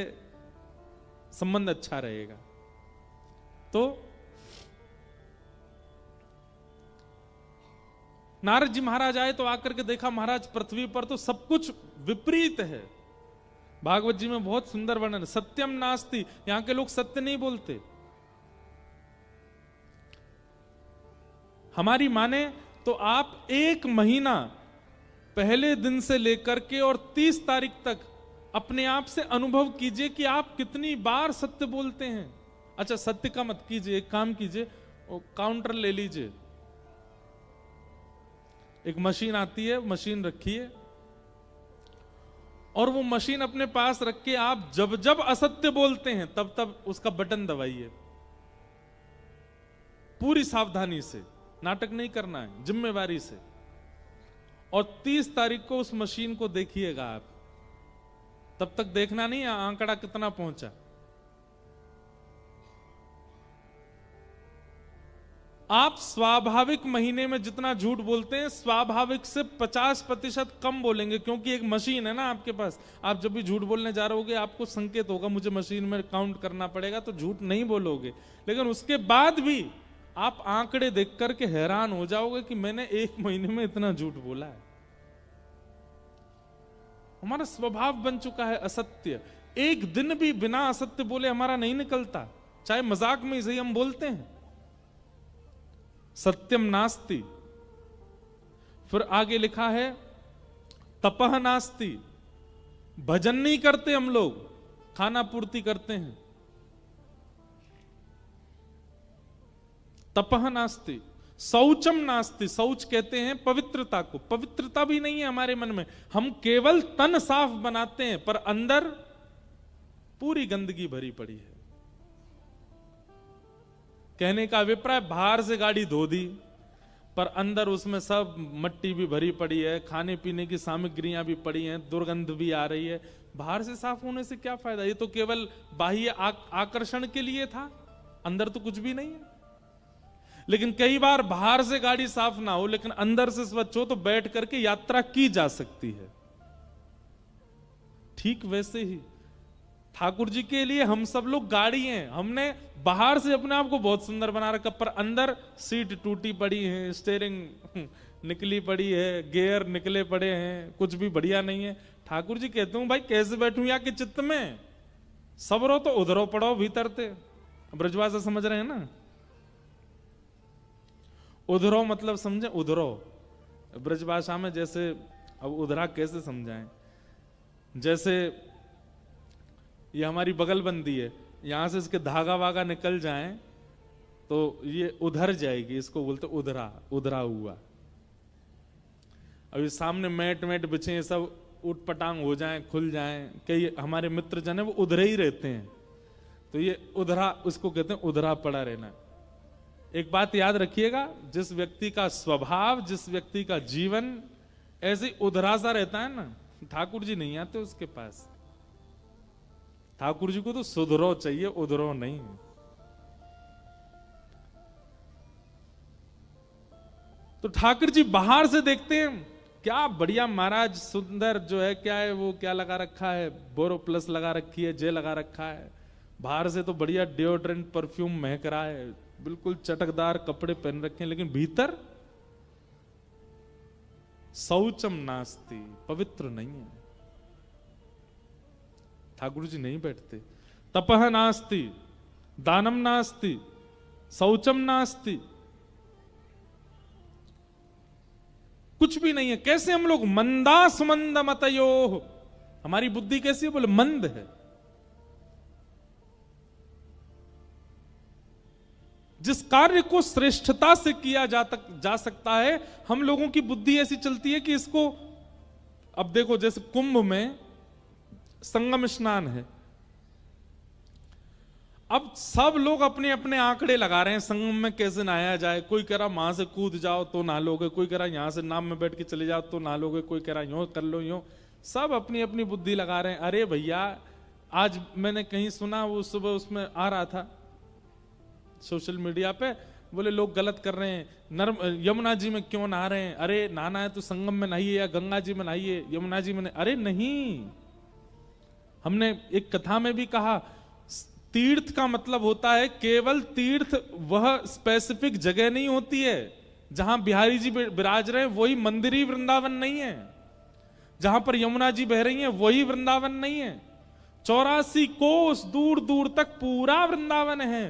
संबंध अच्छा रहेगा। तो नारद जी महाराज आए तो आकर के देखा महाराज पृथ्वी पर तो सब कुछ विपरीत है। भागवत जी में बहुत सुंदर वर्णन, सत्यम नास्ति, यहां के लोग सत्य नहीं बोलते। हमारी माने तो आप 1 महीना पहले दिन से लेकर के और 30 तारीख तक अपने आप से अनुभव कीजिए कि आप कितनी बार सत्य बोलते हैं। अच्छा, सत्य का मत कीजिए, एक काम कीजिए, काउंटर ले लीजिए, एक मशीन आती है, मशीन रखिए और वो मशीन अपने पास रख के आप जब जब असत्य बोलते हैं तब तब उसका बटन दबाइए, पूरी सावधानी से, नाटक नहीं करना है, जिम्मेवारी से। और 30 तारीख को उस मशीन को देखिएगा आप, तब तक देखना नहीं आंकड़ा कितना पहुंचा। आप स्वाभाविक महीने में जितना झूठ बोलते हैं स्वाभाविक से 50% कम बोलेंगे, क्योंकि एक मशीन है ना आपके पास। आप जब भी झूठ बोलने जा रहे होगे आपको संकेत होगा मुझे मशीन में काउंट करना पड़ेगा, तो झूठ नहीं बोलोगे। लेकिन उसके बाद भी आप आंकड़े देख करके हैरान हो जाओगे कि मैंने 1 महीने में इतना झूठ बोला है। हमारा स्वभाव बन चुका है असत्य। एक दिन भी बिना असत्य बोले हमारा नहीं निकलता, चाहे मजाक में सही हम बोलते हैं। सत्यम नास्ति। फिर आगे लिखा है तपह नास्ति, भजन नहीं करते हम लोग, खाना पूर्ति करते हैं। तपह नास्ति। शौचम नास्ति, शौच कहते हैं पवित्रता को, पवित्रता भी नहीं है हमारे मन में। हम केवल तन साफ बनाते हैं पर अंदर पूरी गंदगी भरी पड़ी है। कहने का अभिप्राय, बाहर से गाड़ी धो दी पर अंदर उसमें सब मट्टी भी भरी पड़ी है, खाने पीने की सामग्रियां भी पड़ी हैं, दुर्गंध भी आ रही है। बाहर से साफ होने से क्या फायदा, ये तो केवल बाह्य आकर्षण के लिए था, अंदर तो कुछ भी नहीं है। लेकिन कई बार बाहर से गाड़ी साफ ना हो लेकिन अंदर से स्वच्छ हो तो बैठ करके यात्रा की जा सकती है। ठीक वैसे ही ठाकुर जी के लिए हम सब लोग गाड़ी हैं। हमने बाहर से अपने आप को बहुत सुंदर बना रखा पर अंदर सीट टूटी पड़ी है, स्टीयरिंग निकली पड़ी है, गियर निकले पड़े हैं, कुछ भी बढ़िया नहीं है। ठाकुर जी कहते हूं भाई कैसे बैठूं या कि चित्त में, सबरो तो उधरो पड़ो भीतर थे। ब्रजभाषा समझ रहे हैं ना? उधरो मतलब समझे, उधरो ब्रजभाषा में जैसे, अब उधरा कैसे समझाएं, जैसे ये हमारी बगलबंदी है, यहां से इसके धागा वागा निकल जाएं तो ये उधर जाएगी, इसको बोलते उधरा, उधरा हुआ। अभी सामने मैट मैट बिछे सब उठ पटांग हो जाएं, खुल जाएं, कई हमारे मित्र जन है वो उधरे ही रहते हैं, तो ये उधरा, उसको कहते हैं उधरा पड़ा रहना। एक बात याद रखिएगा, जिस व्यक्ति का स्वभाव, जिस व्यक्ति का जीवन ऐसे उधरा सा रहता है ना, ठाकुर जी नहीं आते उसके पास। ठाकुर जी को तो सुधरो चाहिए, उधरो नहीं। तो ठाकुर जी बाहर से देखते हैं क्या बढ़िया महाराज, सुंदर जो है, क्या है वो, क्या लगा रखा है, बोरो प्लस लगा रखी है, जे लगा रखा है। बाहर से तो बढ़िया डिओड्रेंट परफ्यूम महक रहा है, बिल्कुल चटकदार कपड़े पहन रखे हैं, लेकिन भीतर शौचम नास्ति, पवित्र नहीं है। ठाकुर जी नहीं बैठते। तपह नास्ति, दानम नास्ति, शौचम नास्ति, कुछ भी नहीं है। कैसे हम लोग मंदा सुमंद मतयो, हमारी बुद्धि कैसी है, बोले मंद है। जिस कार्य को श्रेष्ठता से किया जा सकता है, हम लोगों की बुद्धि ऐसी चलती है कि इसको, अब देखो जैसे कुंभ में संगम स्नान है, अब सब लोग अपने अपने आंकड़े लगा रहे हैं संगम में कैसे नहाया जाए। कोई कह रहा वहां से कूद जाओ तो नहा लोगे, कोई कह रहा यहां से नाव में बैठ के चले जाओ तो नहा लोगे, कोई कह रहा यूं कर लो यूं, सब अपनी अपनी बुद्धि लगा रहे हैं। अरे भैया, आज मैंने कहीं सुना, वो सुबह उसमें आ रहा था सोशल मीडिया पे, बोले लोग गलत कर रहे हैं, यमुना जी में क्यों नहा रहे हैं, अरे नहाना है तो संगम में नहाइए या गंगा जी में नहाइए, यमुना जी में। अरे नहीं, हमने एक कथा में भी कहा, तीर्थ का मतलब होता है केवल तीर्थ, वह स्पेसिफिक जगह नहीं होती है, जहां बिहारी जी विराज रहे हैं वही मंदिर ही वृंदावन नहीं है। जहां पर यमुना जी बह रही हैं वही वृंदावन नहीं है। 84 कोस दूर दूर तक पूरा वृंदावन है।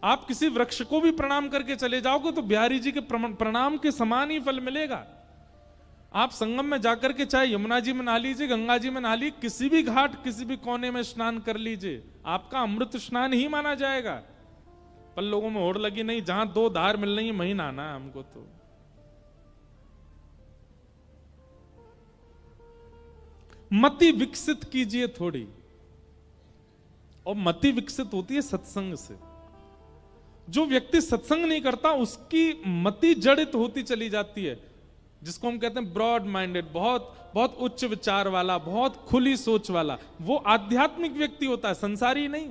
आप किसी वृक्ष को भी प्रणाम करके चले जाओगे तो बिहारी जी के प्रणाम के समान ही फल मिलेगा। आप संगम में जाकर के चाहे यमुना जी में नहा लीजिए, गंगा जी में नहा लीजिए, किसी भी घाट किसी भी कोने में स्नान कर लीजिए, आपका अमृत स्नान ही माना जाएगा। पर लोगों में होड़ लगी नहीं, जहां 2 धार मिल रही है वहीं नहाना है हमको। तो मति विकसित कीजिए थोड़ी, और मति विकसित होती है सत्संग से। जो व्यक्ति सत्संग नहीं करता उसकी मति जड़ित होती चली जाती है, जिसको हम कहते हैं ब्रॉड माइंडेड, बहुत बहुत उच्च विचार वाला, बहुत खुली सोच वाला, वो आध्यात्मिक व्यक्ति होता है, संसारी नहीं।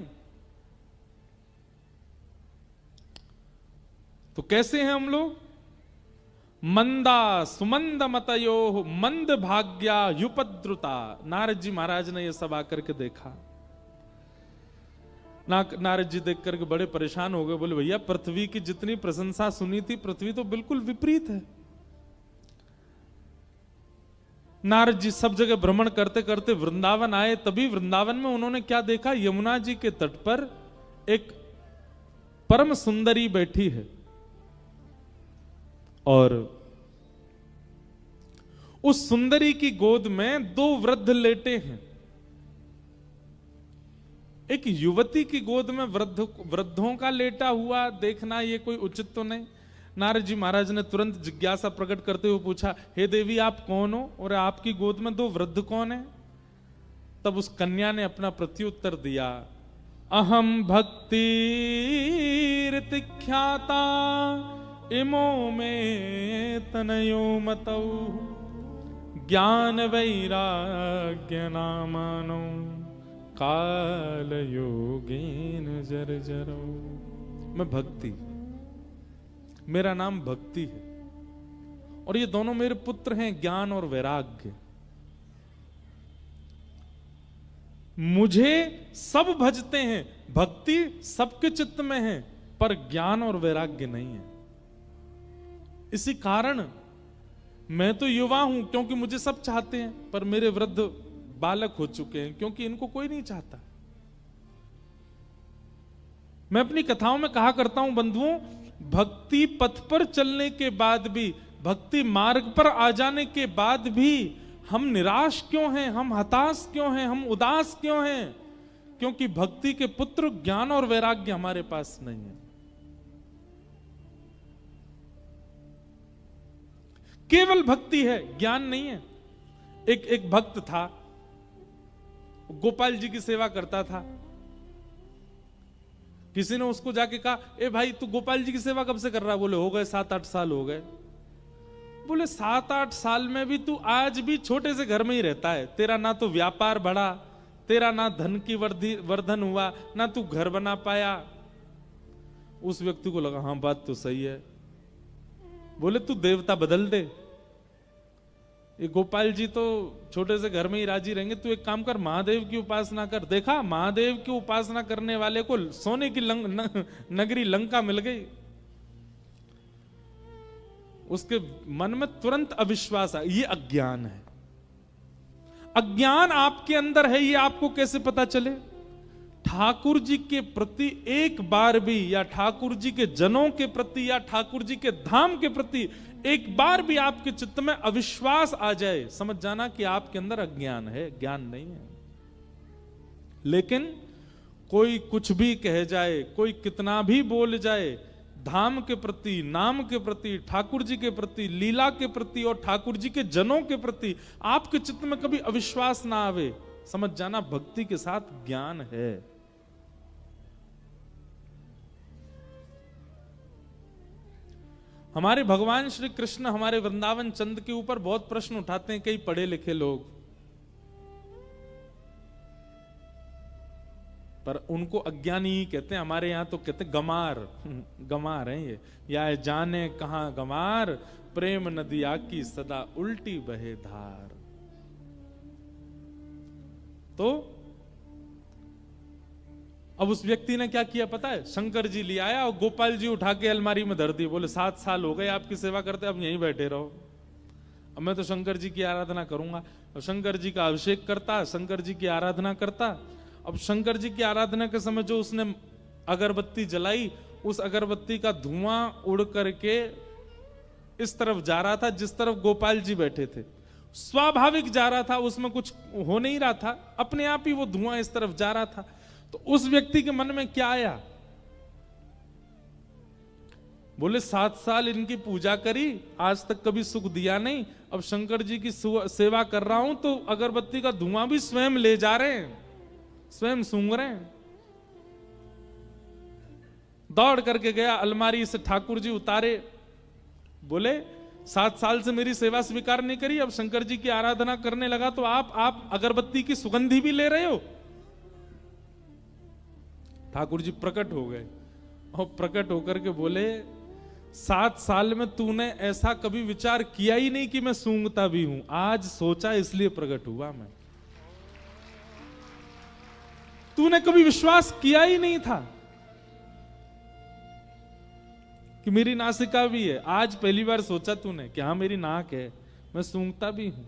तो कैसे हैं हम लोग? मंदा सुमंद मतयो मंद भाग्या युपद्रुता। नारद जी महाराज ने यह सब आकर के देखा। नारद जी देख करके बड़े परेशान हो गए, बोले भैया पृथ्वी की जितनी प्रशंसा सुनी थी, पृथ्वी तो बिल्कुल विपरीत है। नारद जी सब जगह भ्रमण करते करते वृंदावन आए, तभी वृंदावन में उन्होंने क्या देखा? यमुना जी के तट पर एक परम सुंदरी बैठी है और उस सुंदरी की गोद में 2 वृद्ध लेटे हैं। एक युवती की गोद में वृद्धों का लेटा हुआ देखना ये कोई उचित तो नहीं। नारद जी महाराज ने तुरंत जिज्ञासा प्रकट करते हुए पूछा, हे देवी आप कौन हो और आपकी गोद में 2 वृद्ध कौन है? तब उस कन्या ने अपना प्रत्युत्तर दिया, अहम भक्ति ख्याता इमो में तनयो मतौ ज्ञान वैराग्य नामानो काल योगेन जर्जरो। मैं भक्ति, मेरा नाम भक्ति है, और ये दोनों मेरे पुत्र हैं ज्ञान और वैराग्य। मुझे सब भजते हैं, भक्ति सबके चित्त में है, पर ज्ञान और वैराग्य नहीं है। इसी कारण मैं तो युवा हूं क्योंकि मुझे सब चाहते हैं, पर मेरे वृद्ध बालक हो चुके हैं क्योंकि इनको कोई नहीं चाहता। मैं अपनी कथाओं में कहा करता हूं बंधुओं, भक्ति पथ पर चलने के बाद भी, भक्ति मार्ग पर आ जाने के बाद भी हम निराश क्यों हैं, हम हताश क्यों हैं, हम उदास क्यों हैं? क्योंकि भक्ति के पुत्र ज्ञान और वैराग्य हमारे पास नहीं है। केवल भक्ति है, ज्ञान नहीं है। एक भक्त था, गोपाल जी की सेवा करता था। किसी ने उसको जाके कहा, ए भाई तू गोपाल जी की सेवा कब से कर रहा है? बोले हो गए 7-8 साल हो गए। बोले 7-8 साल में भी तू आज भी छोटे से घर में ही रहता है, तेरा ना तो व्यापार बढ़ा, तेरा ना धन की वर्धन हुआ, ना तू घर बना पाया। उस व्यक्ति को लगा हाँ बात तो सही है। बोले तू देवता बदल दे, ये गोपाल जी तो छोटे से घर में ही राजी रहेंगे, तू एक काम कर महादेव की उपासना कर। देखा महादेव की उपासना करने वाले को सोने की नगरी लंका मिल गई। उसके मन में तुरंत अविश्वास आ, ये अज्ञान है। अज्ञान आपके अंदर है, ये आपको कैसे पता चले? ठाकुर जी के प्रति एक बार भी, या ठाकुर जी के जनों के प्रति, या ठाकुर जी के धाम के प्रति एक बार भी आपके चित्त में अविश्वास आ जाए, समझ जाना कि आपके अंदर अज्ञान है, ज्ञान नहीं है। लेकिन कोई कुछ भी कह जाए, कोई कितना भी बोल जाए, धाम के प्रति, नाम के प्रति, ठाकुर जी के प्रति, लीला के प्रति और ठाकुर जी के जनों के प्रति आपके चित्त में कभी अविश्वास ना आवे, समझ जाना भक्ति के साथ ज्ञान है। हमारे भगवान श्री कृष्ण हमारे वृंदावन चंद के ऊपर बहुत प्रश्न उठाते हैं कई पढ़े लिखे लोग, पर उनको अज्ञानी ही कहते हैं। हमारे यहां तो कहते हैं गमार, गमार हैं ये। या जाने कहां गमार, प्रेम नदिया की सदा उल्टी बहे धार। तो अब उस व्यक्ति ने क्या किया पता है? शंकर जी ले आया और गोपाल जी उठा के अलमारी में धर दिए। बोले 7 साल हो गए आपकी सेवा करते, अब यहीं बैठे रहो, अब मैं तो शंकर जी की आराधना करूंगा। और शंकर जी का अभिषेक करता, शंकर जी की आराधना करता। अब शंकर जी की आराधना के समय जो उसने अगरबत्ती जलाई, उस अगरबत्ती का धुआं उड़ करके इस तरफ जा रहा था जिस तरफ गोपाल जी बैठे थे। स्वाभाविक जा रहा था, उसमें कुछ हो नहीं रहा था, अपने आप ही वो धुआं इस तरफ जा रहा था। तो उस व्यक्ति के मन में क्या आया? बोले 7 साल इनकी पूजा करी, आज तक कभी सुख दिया नहीं, अब शंकर जी की सेवा कर रहा हूं तो अगरबत्ती का धुआं भी स्वयं ले जा रहे हैं, स्वयं सूंघ रहे हैं। दौड़ करके गया, अलमारी से ठाकुर जी उतारे। बोले 7 साल से मेरी सेवा स्वीकार नहीं करी, अब शंकर जी की आराधना करने लगा तो आप अगरबत्ती की सुगंधी भी ले रहे हो। ठाकुर जी प्रकट हो गए और प्रकट होकर के बोले 7 साल में तूने ऐसा कभी विचार किया ही नहीं कि मैं सूंघता भी हूं, आज सोचा इसलिए प्रकट हुआ मैं। तूने कभी विश्वास किया ही नहीं था कि मेरी नासिका भी है, आज पहली बार सोचा तूने कि हाँ मेरी नाक है, मैं सूंघता भी हूं।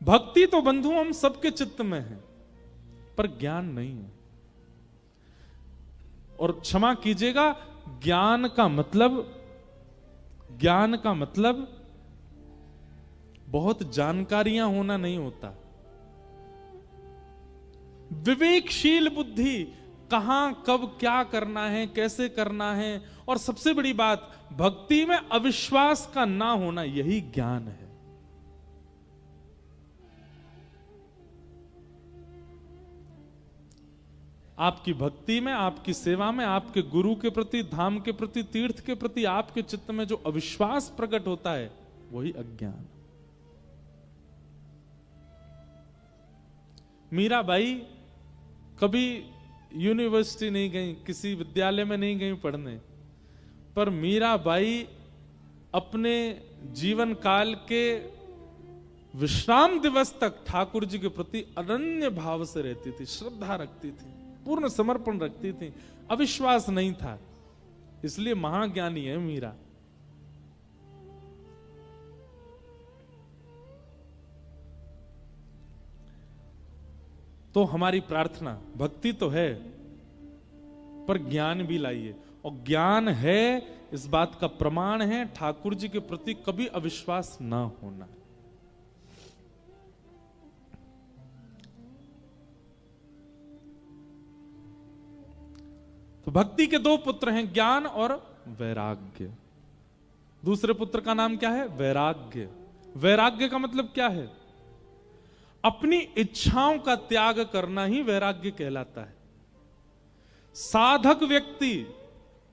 भक्ति तो बंधु हम सबके चित्त में है, पर ज्ञान नहीं है। और क्षमा कीजिएगा, ज्ञान का मतलब बहुत जानकारियां होना नहीं होता। विवेकशील बुद्धि, कहां कब क्या करना है, कैसे करना है, और सबसे बड़ी बात भक्ति में अविश्वास का ना होना, यही ज्ञान है। आपकी भक्ति में, आपकी सेवा में, आपके गुरु के प्रति, धाम के प्रति, तीर्थ के प्रति आपके चित्त में जो अविश्वास प्रकट होता है, वही अज्ञान। मीराबाई कभी यूनिवर्सिटी नहीं गई, किसी विद्यालय में नहीं गई पढ़ने, पर मीराबाई अपने जीवन काल के विश्राम दिवस तक ठाकुर जी के प्रति अनन्य भाव से रहती थी, श्रद्धा रखती थी, पूर्ण समर्पण रखती थी, अविश्वास नहीं था, इसलिए महाज्ञानी है मीरा। तो हमारी प्रार्थना, भक्ति तो है पर ज्ञान भी लाइए, और ज्ञान है इस बात का प्रमाण है ठाकुर जी के प्रति कभी अविश्वास ना होना। तो भक्ति के 2 पुत्र हैं, ज्ञान और वैराग्य। दूसरे पुत्र का नाम क्या है? वैराग्य। वैराग्य का मतलब क्या है? अपनी इच्छाओं का त्याग करना ही वैराग्य कहलाता है। साधक व्यक्ति,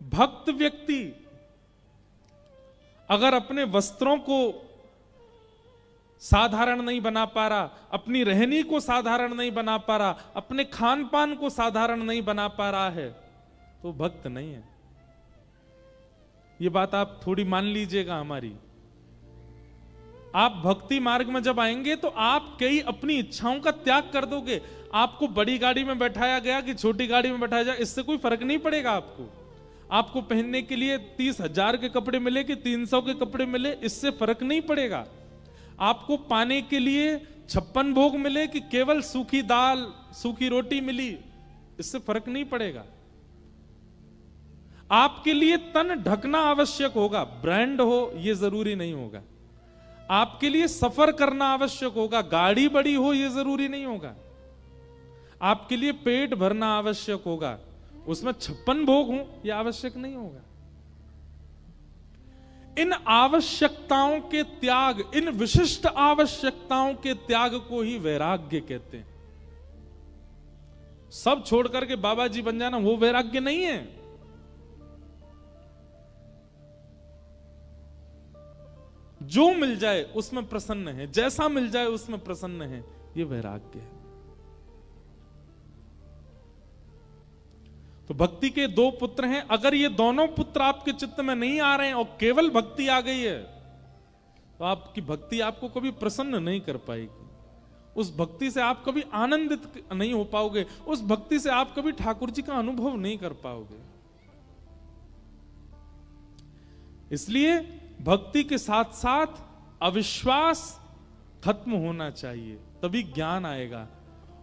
भक्त व्यक्ति अगर अपने वस्त्रों को साधारण नहीं बना पा रहा, अपनी रहनी को साधारण नहीं बना पा रहा, अपने खान पान को साधारण नहीं बना पा रहा है, तो भक्त नहीं है। ये बात आप थोड़ी मान लीजिएगा हमारी। आप भक्ति मार्ग में जब आएंगे तो आप कई अपनी इच्छाओं का त्याग कर दोगे। आपको बड़ी गाड़ी में बैठाया गया कि छोटी गाड़ी में बैठाया जाए, इससे कोई फर्क नहीं पड़ेगा आपको। आपको पहनने के लिए 30,000 के कपड़े मिले कि 300 के कपड़े मिले, इससे फर्क नहीं पड़ेगा। आपको पाने के लिए 56 भोग मिले कि केवल सूखी दाल, सूखी रोटी मिली, इससे फर्क नहीं पड़ेगा। आपके लिए तन ढकना आवश्यक होगा, ब्रांड हो यह जरूरी नहीं होगा। आपके लिए सफर करना आवश्यक होगा, गाड़ी बड़ी हो यह जरूरी नहीं होगा। आपके लिए पेट भरना आवश्यक होगा, उसमें 56 भोग हो यह आवश्यक नहीं होगा। इन आवश्यकताओं के त्याग, इन विशिष्ट आवश्यकताओं के त्याग को ही वैराग्य कहते हैं। सब छोड़ करके बाबा जी बन जाना वो वैराग्य नहीं है। जो मिल जाए उसमें प्रसन्न है, जैसा मिल जाए उसमें प्रसन्न है, ये वैराग्य है। तो भक्ति के 2 पुत्र हैं। अगर ये दोनों पुत्र आपके चित्त में नहीं आ रहे हैं और केवल भक्ति आ गई है, तो आपकी भक्ति आपको कभी प्रसन्न नहीं कर पाएगी। उस भक्ति से आप कभी आनंदित नहीं हो पाओगे, उस भक्ति से आप कभी ठाकुर जी का अनुभव नहीं कर पाओगे। इसलिए भक्ति के साथ साथ अविश्वास खत्म होना चाहिए, तभी ज्ञान आएगा।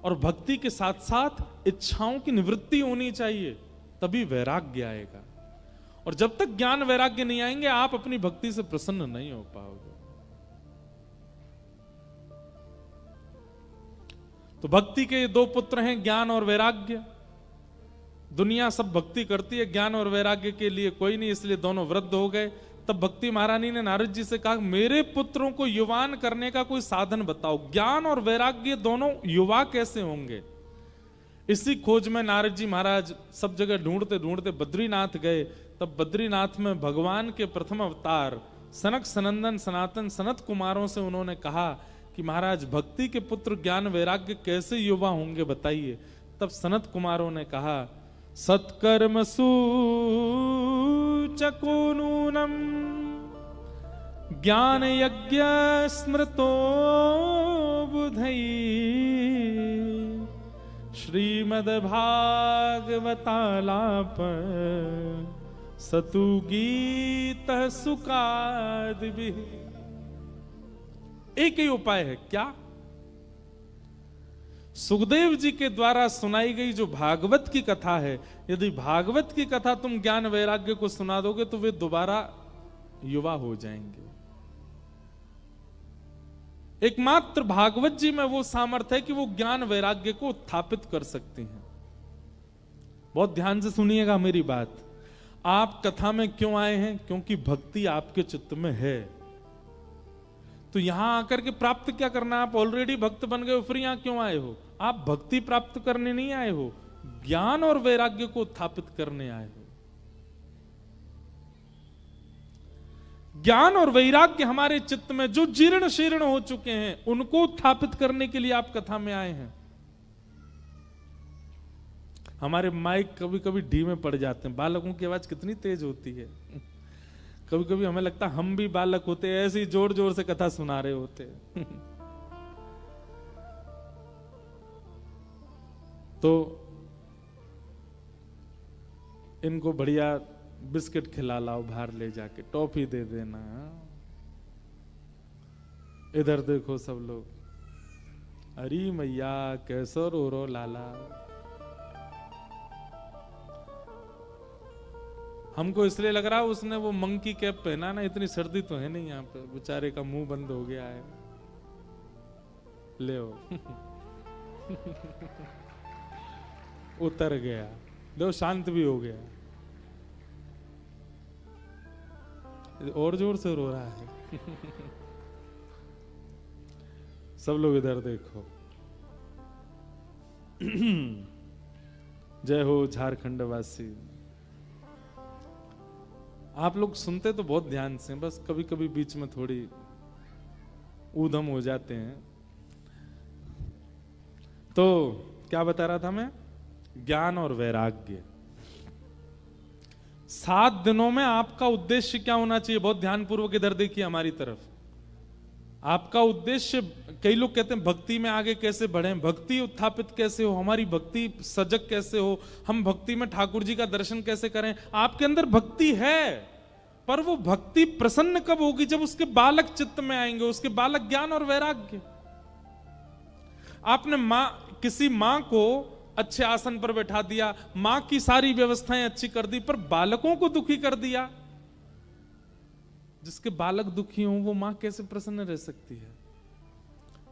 और भक्ति के साथ साथ इच्छाओं की निवृत्ति होनी चाहिए, तभी वैराग्य आएगा। और जब तक ज्ञान वैराग्य नहीं आएंगे, आप अपनी भक्ति से प्रसन्न नहीं हो पाओगे। तो भक्ति के दो पुत्र हैं, ज्ञान और वैराग्य। दुनिया सब भक्ति करती है, ज्ञान और वैराग्य के लिए कोई नहीं, इसलिए दोनों वृद्ध हो गए। तब भक्ति महारानी ने नारद जी से कहा, मेरे पुत्रों को युवान करने का कोई साधन बताओ। ज्ञान और वैराग्य दोनों युवा कैसे होंगे? इसी खोज में नारद जी महाराज सब जगह ढूंढते ढूंढते बद्रीनाथ गए। तब बद्रीनाथ में भगवान के प्रथम अवतार सनक सनंदन सनातन सनत कुमारों से उन्होंने कहा कि महाराज, भक्ति के पुत्र ज्ञान वैराग्य कैसे युवा होंगे, बताइए। तब सनत कुमारों ने कहा, सत्कर्मसु चको नूनम ज्ञान यज्ञ स्मृतो बुधई श्रीमद् भागवतालाप सतु गीत सुकादि। एक ही उपाय है, क्या? सुखदेव जी के द्वारा सुनाई गई जो भागवत की कथा है, यदि भागवत की कथा तुम ज्ञान वैराग्य को सुना दोगे तो वे दोबारा युवा हो जाएंगे। एकमात्र भागवत जी में वो सामर्थ्य है कि वो ज्ञान वैराग्य को उत्थापित कर सकती हैं। बहुत ध्यान से सुनिएगा मेरी बात। आप कथा में क्यों आए हैं? क्योंकि भक्ति आपके चित्त में है। तो यहां आकर के प्राप्त क्या करना? आप ऑलरेडी भक्त बन गए हो, फिर यहां क्यों आए हो? आप भक्ति प्राप्त करने नहीं आए हो, ज्ञान और वैराग्य को उत्थापित करने आए हो। ज्ञान और वैराग्य हमारे चित्त में जो जीर्ण शीर्ण हो चुके हैं, उनको उत्थापित करने के लिए आप कथा में आए हैं। हमारे माइक कभी कभी ढीमे पड़ जाते हैं। बालकों की आवाज कितनी तेज होती है, कभी कभी हमें लगता है हम भी बालक होते हैं, ऐसे ही जोर जोर से कथा सुना रहे होते हैं। तो इनको बढ़िया बिस्किट खिला लाओ, बाहर ले जाके टॉफी दे देना। इधर देखो सब लोग, अरे मैया कैसो रो रो लाला। हमको इसलिए लग रहा है उसने वो मंकी कैप पहना ना, इतनी सर्दी तो है नहीं यहाँ पे, बेचारे का मुंह बंद हो गया है। ले उतर गया, लो शांत भी हो गया, और जोर से रो रहा है। सब लोग इधर देखो। जय हो झारखंड वासी। आप लोग सुनते तो बहुत ध्यान से, बस कभी कभी बीच में थोड़ी ऊधम हो जाते हैं। तो क्या बता रहा था मैं? ज्ञान और वैराग्य। 7 दिनों में आपका उद्देश्य क्या होना चाहिए? बहुत ध्यानपूर्वक इधर देखिए हमारी तरफ। आपका उद्देश्य, कई लोग कहते हैं भक्ति में आगे कैसे बढ़ें, भक्ति उत्थापित कैसे हो, हमारी भक्ति सजग कैसे हो, हम भक्ति में ठाकुर जी का दर्शन कैसे करें। आपके अंदर भक्ति है, पर वो भक्ति प्रसन्न कब होगी? जब उसके बालक चित्त में आएंगे, उसके बालक ज्ञान और वैराग्य। आपने किसी मां को अच्छे आसन पर बैठा दिया, मां की सारी व्यवस्थाएं अच्छी कर दी, पर बालकों को दुखी कर दिया। जिसके बालक दुखी हों वो मां कैसे प्रसन्न रह सकती है?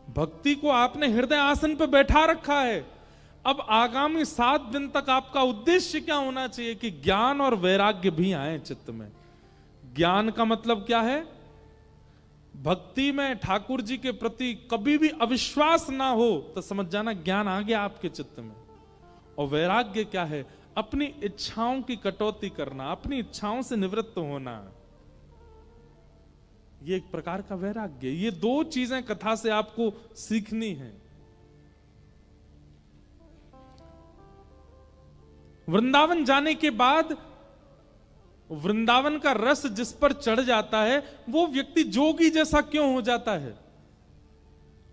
भक्ति को आपने हृदय आसन पर बैठा रखा है। अब आगामी 7 दिन तक आपका उद्देश्य क्या होना चाहिए? कि ज्ञान और वैराग्य भी आए चित्त में। ज्ञान का मतलब क्या है? भक्ति में ठाकुर जी के प्रति कभी भी अविश्वास ना हो तो समझ जाना ज्ञान आ गया आपके चित्त में। और वैराग्य क्या है? अपनी इच्छाओं की कटौती करना, अपनी इच्छाओं से निवृत्त होना। ये एक प्रकार का वैराग्य। ये 2 चीजें कथा से आपको सीखनी है। वृंदावन जाने के बाद वृंदावन का रस जिस पर चढ़ जाता है, वो व्यक्ति जोगी जैसा क्यों हो जाता है?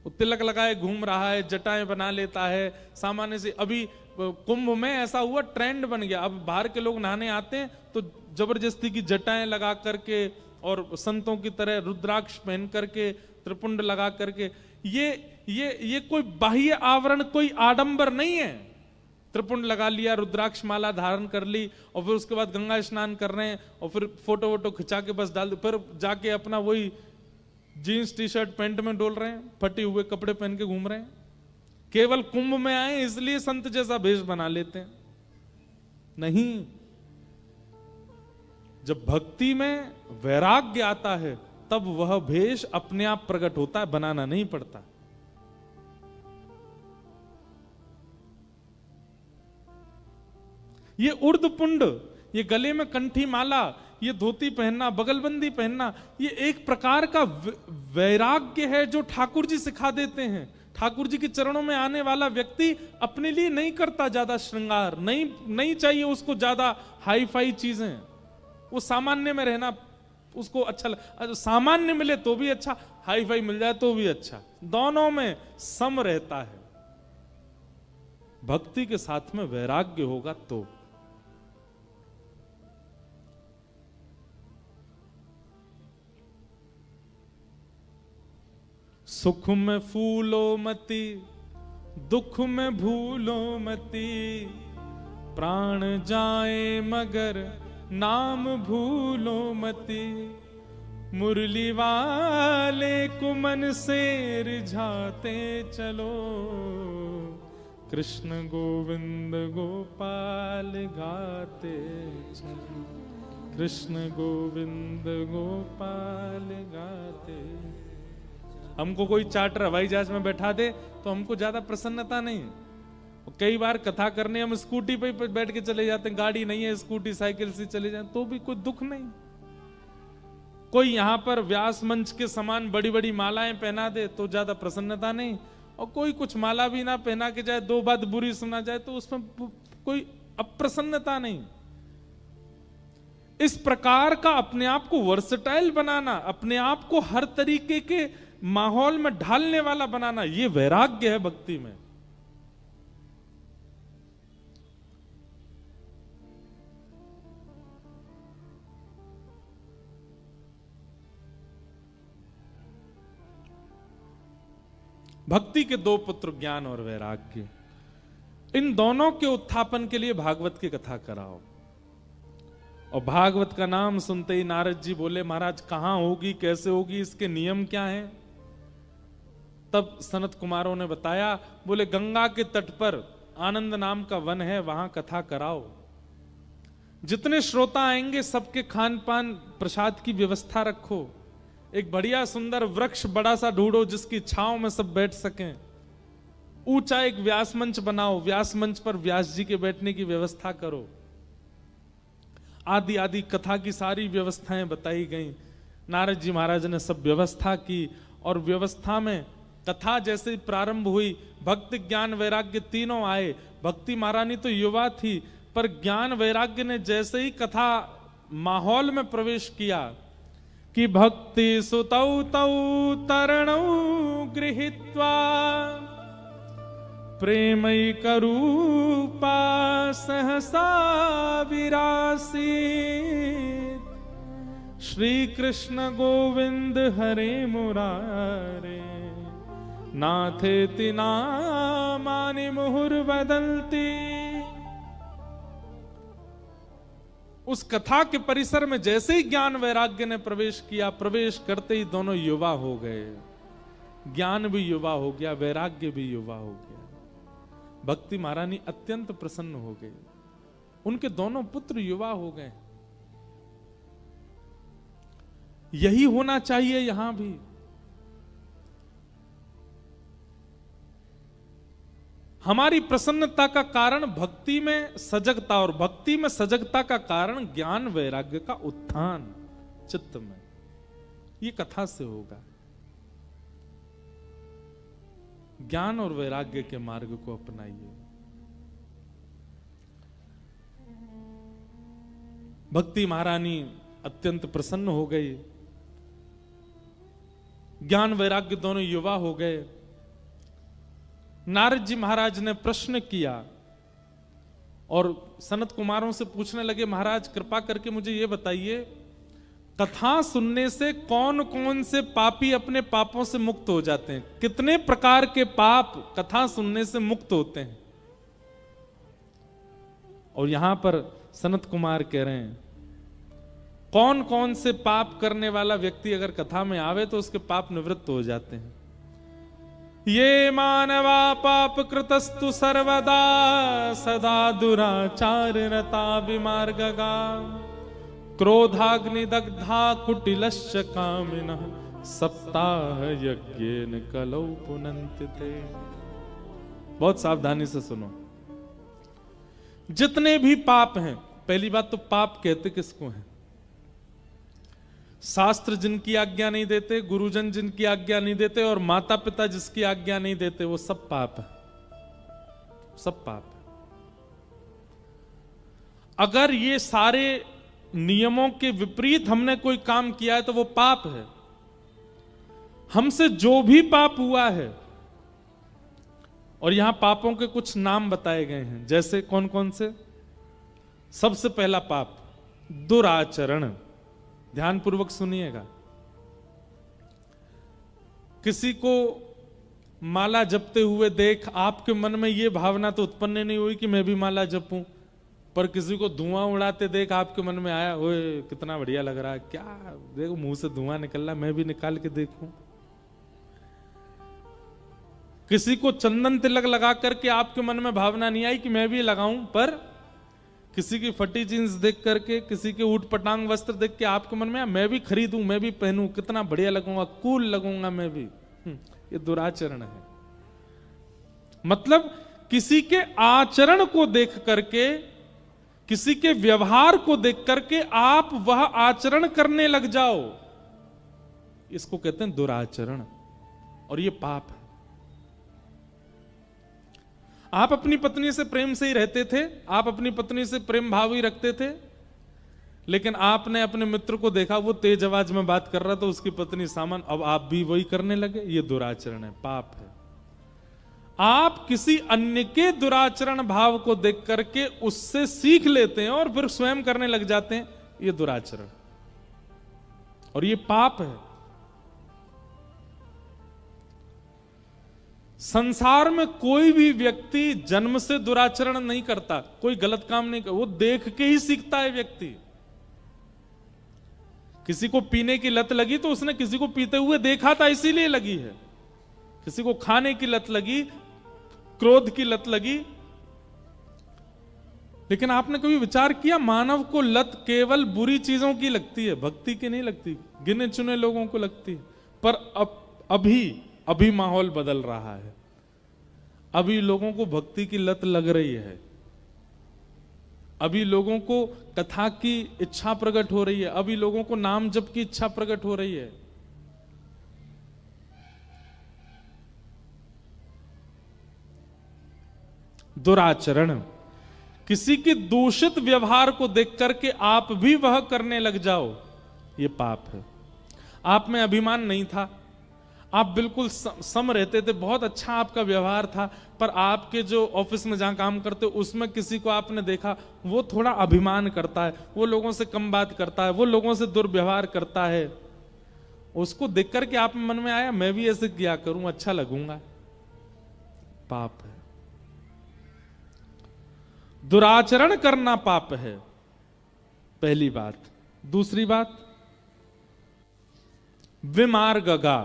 वो तिलक लगाए घूम रहा है, जटाएं बना लेता है सामान्य से। अभी कुंभ में ऐसा हुआ, ट्रेंड बन गया। अब बाहर के लोग नहाने आते हैं तो जबरदस्ती की जटाएं लगा करके और संतों की तरह रुद्राक्ष पहन करके, त्रिपुंड लगा करके, ये कोई बाह्य आवरण, कोई आडंबर नहीं है। त्रिपुंड लगा लिया, रुद्राक्ष माला धारण कर ली और फिर उसके बाद गंगा स्नान कर रहे हैं और फिर फोटो वोटो खिंचा के बस डाल दो, फिर जाके अपना वही जीन्स टी शर्ट पैंट में डोल रहे हैं, फटे हुए कपड़े पहन के घूम रहे हैं। केवल कुंभ में आए इसलिए संत जैसा भेष बना लेते हैं। नहीं, जब भक्ति में वैराग्य आता है तब वह भेष अपने आप प्रकट होता है, बनाना नहीं पड़ता। ये उर्दपुंड, ये गले में कंठी माला, ये धोती पहनना, बगलबंदी पहनना, ये एक प्रकार का वैराग्य है जो ठाकुर जी सिखा देते हैं। ठाकुर जी के चरणों में आने वाला व्यक्ति अपने लिए नहीं करता ज्यादा श्रृंगार, नहीं चाहिए उसको ज्यादा हाई फाई चीजें। वो सामान्य में रहना उसको अच्छा सामान्य मिले तो भी अच्छा, हाई फाई मिल जाए तो भी अच्छा, दोनों में सम रहता है। भक्ति के साथ में वैराग्य होगा तो। सुख में फूलो मती, दुख में भूलो मती, प्राण जाए मगर नाम भूलो मती, मुरली वाले को मन से रिझाते चलो, कृष्ण गोविंद गोपाल गाते चलो, कृष्ण गोविंद गोपाल गाते। हमको कोई चार्टर हवाई जहाज में बैठा दे तो हमको ज्यादा प्रसन्नता नहीं। कई बार कथा करने हम स्कूटी पे बैठ के चले जाते हैं, गाड़ी नहीं है, स्कूटी साइकिल से चले जाते तो भी कोई दुख नहीं। कोई यहां पर व्यास मंच के समान बड़ी बड़ी मालाएं पहना दे तो ज्यादा प्रसन्नता नहीं, और कोई कुछ माला भी ना पहना के जाए, दो बात बुरी सुना जाए तो उसमें कोई अप्रसन्नता नहीं। इस प्रकार का अपने आप को वर्सटाइल बनाना, अपने आप को हर तरीके के माहौल में ढालने वाला बनाना, यह वैराग्य है भक्ति में। भक्ति के दो पुत्र, ज्ञान और वैराग्य, इन दोनों के उत्थापन के लिए भागवत की कथा कराओ। और भागवत का नाम सुनते ही नारद जी बोले, महाराज कहां होगी, कैसे होगी, इसके नियम क्या हैं? तब सनत कुमारों ने बताया, बोले गंगा के तट पर आनंद नाम का वन है, वहां कथा कराओ। जितने श्रोता आएंगे सबके खान पान प्रसाद की व्यवस्था रखो। एक बढ़िया सुंदर वृक्ष बड़ा सा ढूंढो जिसकी छांव में सब बैठ सकें। ऊंचा एक व्यास मंच बनाओ, व्यास मंच पर व्यास जी के बैठने की व्यवस्था करो। आदि आदि कथा की सारी व्यवस्थाएं बताई गई। नारद जी महाराज ने सब व्यवस्था की, और व्यवस्था में कथा जैसे प्रारंभ हुई, भक्ति ज्ञान वैराग्य तीनों आए। भक्ति महारानी तो युवा थी, पर ज्ञान वैराग्य ने जैसे ही कथा माहौल में प्रवेश किया कि भक्ति सुतौ तौ तरणौ गृहीत्वा प्रेमैकरूपा सहसा विरासीत्, श्री कृष्ण गोविंद हरे मुरारे, नाथेति नामानि मुहुर्वदन्ति। उस कथा के परिसर में जैसे ही ज्ञान वैराग्य ने प्रवेश किया, प्रवेश करते ही दोनों युवा हो गए। ज्ञान भी युवा हो गया, वैराग्य भी युवा हो गया। भक्ति महारानी अत्यंत प्रसन्न हो गई, उनके दोनों पुत्र युवा हो गए। यही होना चाहिए यहां भी। हमारी प्रसन्नता का कारण भक्ति में सजगता, और भक्ति में सजगता का कारण ज्ञान वैराग्य का उत्थान चित्त में। ये कथा से होगा। ज्ञान और वैराग्य के मार्ग को अपनाइए। भक्ति महारानी अत्यंत प्रसन्न हो गई। ज्ञान वैराग्य दोनों युवा हो गए। नारद जी महाराज ने प्रश्न किया और सनत कुमारों से पूछने लगे, महाराज कृपा करके मुझे यह बताइए, कथा सुनने से कौन कौन से पापी अपने पापों से मुक्त हो जाते हैं? कितने प्रकार के पाप कथा सुनने से मुक्त होते हैं? और यहां पर सनत कुमार कह रहे हैं, कौन कौन से पाप करने वाला व्यक्ति अगर कथा में आवे तो उसके पाप निवृत्त हो जाते हैं। ये मानवा पाप कृतस्तु सर्वदा सदा दुराचार रता विमार्गगा क्रोधाग्नि दग्धा कुटिलश्च कामिनः सप्ताह यज्ञेन कलौ पुनन्ति ते। बहुत सावधानी से सुनो। जितने भी पाप हैं, पहली बात तो पाप कहते किसको हैं? शास्त्र जिनकी आज्ञा नहीं देते, गुरुजन जिनकी आज्ञा नहीं देते और माता पिता जिसकी आज्ञा नहीं देते, वो सब पाप है, सब पाप है। अगर ये सारे नियमों के विपरीत हमने कोई काम किया है तो वो पाप है। हमसे जो भी पाप हुआ है, और यहां पापों के कुछ नाम बताए गए हैं, जैसे कौन कौन से? सबसे पहला पाप दुराचरण। ध्यान पूर्वक सुनिएगा। किसी को माला जपते हुए देख आपके मन में यह भावना तो उत्पन्न नहीं हुई कि मैं भी माला जपूं, पर किसी को धुआं उड़ाते देख आपके मन में आया, ओए कितना बढ़िया लग रहा है, क्या देखो मुंह से धुआं निकल रहा, मैं भी निकाल के देखूं। किसी को चंदन तिलक लगा करके आपके मन में भावना नहीं आई कि मैं भी लगाऊं, पर किसी की फटी जींस देख करके, किसी के ऊट पटांग वस्त्र देख के आपके मन में आया, मैं भी खरीदूं, मैं भी पहनूं, कितना बढ़िया लगूंगा, कूल लगूंगा मैं भी। ये दुराचरण है। मतलब किसी के आचरण को देख करके, किसी के व्यवहार को देख करके आप वह आचरण करने लग जाओ, इसको कहते हैं दुराचरण, और ये पाप है। आप अपनी पत्नी से प्रेम से ही रहते थे, आप अपनी पत्नी से प्रेम भाव ही रखते थे, लेकिन आपने अपने मित्र को देखा वो तेज आवाज में बात कर रहा था, उसकी पत्नी सामने, अब आप भी वही करने लगे, ये दुराचरण है, पाप है। आप किसी अन्य के दुराचरण भाव को देख करके उससे सीख लेते हैं और फिर स्वयं करने लग जाते हैं, ये दुराचरण, और ये पाप है। संसार में कोई भी व्यक्ति जन्म से दुराचरण नहीं करता, कोई गलत काम नहीं करता, वो देख के ही सीखता है व्यक्ति। किसी को पीने की लत लगी तो उसने किसी को पीते हुए देखा था, इसीलिए लगी है। किसी को खाने की लत लगी, क्रोध की लत लगी, लेकिन आपने कभी विचार किया मानव को लत केवल बुरी चीजों की लगती है, भक्ति की नहीं लगती, गिने चुने लोगों को लगती है। पर अभी माहौल बदल रहा है, अभी लोगों को भक्ति की लत लग रही है, अभी लोगों को कथा की इच्छा प्रकट हो रही है, अभी लोगों को नाम जप की इच्छा प्रकट हो रही है। दुराचरण, किसी के दूषित व्यवहार को देख करके आप भी वह करने लग जाओ, यह पाप है। आप में अभिमान नहीं था, आप बिल्कुल सम रहते थे, बहुत अच्छा आपका व्यवहार था, पर आपके जो ऑफिस में जहां काम करते हो उसमें किसी को आपने देखा वो थोड़ा अभिमान करता है, वो लोगों से कम बात करता है, वो लोगों से दुर्व्यवहार करता है, उसको देख करके आप मन में आया मैं भी ऐसे किया करूं, अच्छा लगूंगा, पाप है। दुराचरण करना पाप है, पहली बात। दूसरी बात, विमार्गगा,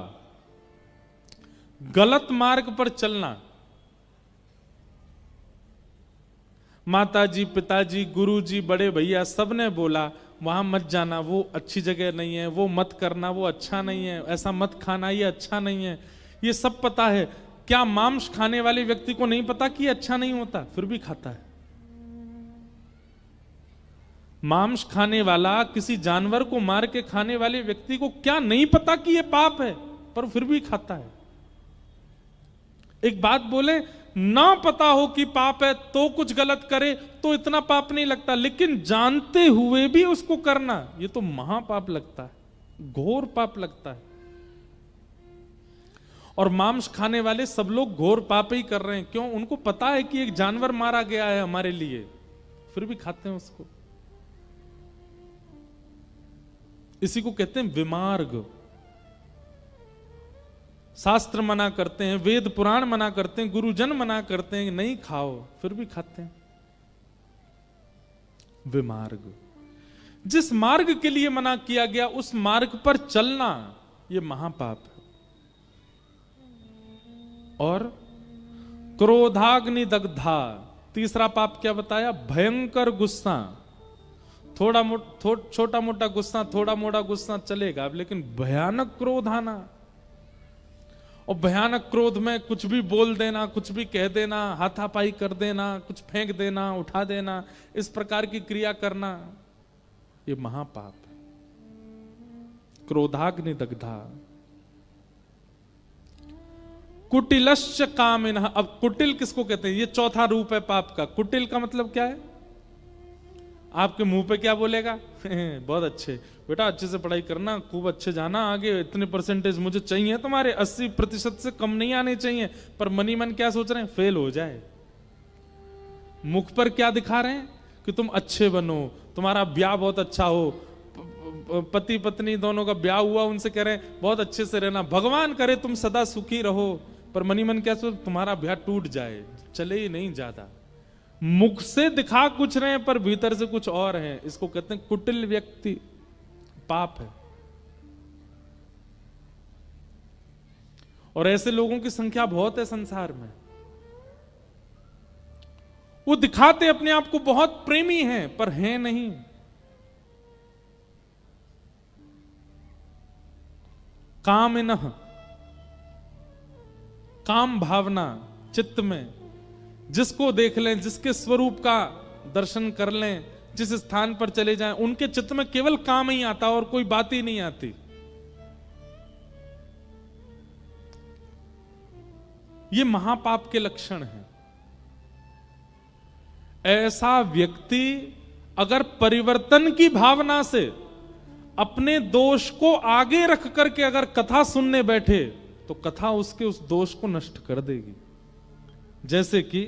गलत मार्ग पर चलना। माताजी, पिताजी, गुरुजी, बड़े भैया सबने बोला वहां मत जाना, वो अच्छी जगह नहीं है, वो मत करना, वो अच्छा नहीं है, ऐसा मत खाना, ये अच्छा नहीं है, ये सब पता है। क्या मांस खाने वाले व्यक्ति को नहीं पता कि अच्छा नहीं होता, फिर भी खाता है? मांस खाने वाला, किसी जानवर को मार के खाने वाले व्यक्ति को क्या नहीं पता कि यह पाप है, पर फिर भी खाता है? एक बात बोले, ना पता हो कि पाप है तो कुछ गलत करे तो इतना पाप नहीं लगता, लेकिन जानते हुए भी उसको करना, ये तो महापाप लगता है, घोर पाप लगता है। और मांस खाने वाले सब लोग घोर पाप ही कर रहे हैं। क्यों? उनको पता है कि एक जानवर मारा गया है हमारे लिए, फिर भी खाते हैं उसको। इसी को कहते हैं विमार्ग। शास्त्र मना करते हैं, वेद पुराण मना करते हैं, गुरुजन मना करते हैं नहीं खाओ, फिर भी खाते हैं। विमार्ग। जिस मार्ग के लिए मना किया गया उस मार्ग पर चलना यह महापाप है। और क्रोधाग्नि दग्धा, तीसरा पाप क्या बताया? भयंकर गुस्सा। छोटा मोटा गुस्सा, थोड़ा मोटा गुस्सा चलेगा, लेकिन भयानक क्रोध आना, और भयानक क्रोध में कुछ भी बोल देना, कुछ भी कह देना, हाथापाई कर देना, कुछ फेंक देना, उठा देना, इस प्रकार की क्रिया करना, ये महापाप है। क्रोधाग्नि दग्धा। कुटिलश्च कामिनः। अब कुटिल किसको कहते हैं? ये चौथा रूप है पाप का। कुटिल का मतलब क्या है? आपके मुंह पे क्या बोलेगा? बहुत अच्छे बेटा, अच्छे से पढ़ाई करना, खूब अच्छे जाना आगे, इतने परसेंटेज मुझे चाहिए तुम्हारे, 80% से कम नहीं आने चाहिए। पर मनी मन क्या सोच रहे हैं? फेल हो जाए। मुख पर क्या दिखा रहे हैं? कि तुम अच्छे बनो, तुम्हारा ब्याह बहुत अच्छा हो, पति पत्नी दोनों का ब्याह हुआ, उनसे कह रहे हैं बहुत अच्छे से रहना, भगवान करे तुम सदा सुखी रहो। पर मनी मन क्या सोच? तुम्हारा ब्याह टूट जाए, चले ही नहीं ज्यादा। मुख से दिखा कुछ रहे हैं पर भीतर से कुछ और है। इसको कहते हैं कुटिल व्यक्ति, पाप है। और ऐसे लोगों की संख्या बहुत है संसार में। वो दिखाते अपने आप को बहुत प्रेमी हैं पर हैं नहीं। कामिनः, काम भावना चित्त में, जिसको देख लें, जिसके स्वरूप का दर्शन कर लें, जिस स्थान पर चले जाएं, उनके चित्त में केवल काम ही आता और कोई बात ही नहीं आती। ये महापाप के लक्षण हैं। ऐसा व्यक्ति अगर परिवर्तन की भावना से अपने दोष को आगे रख करके अगर कथा सुनने बैठे तो कथा उसके उस दोष को नष्ट कर देगी। जैसे कि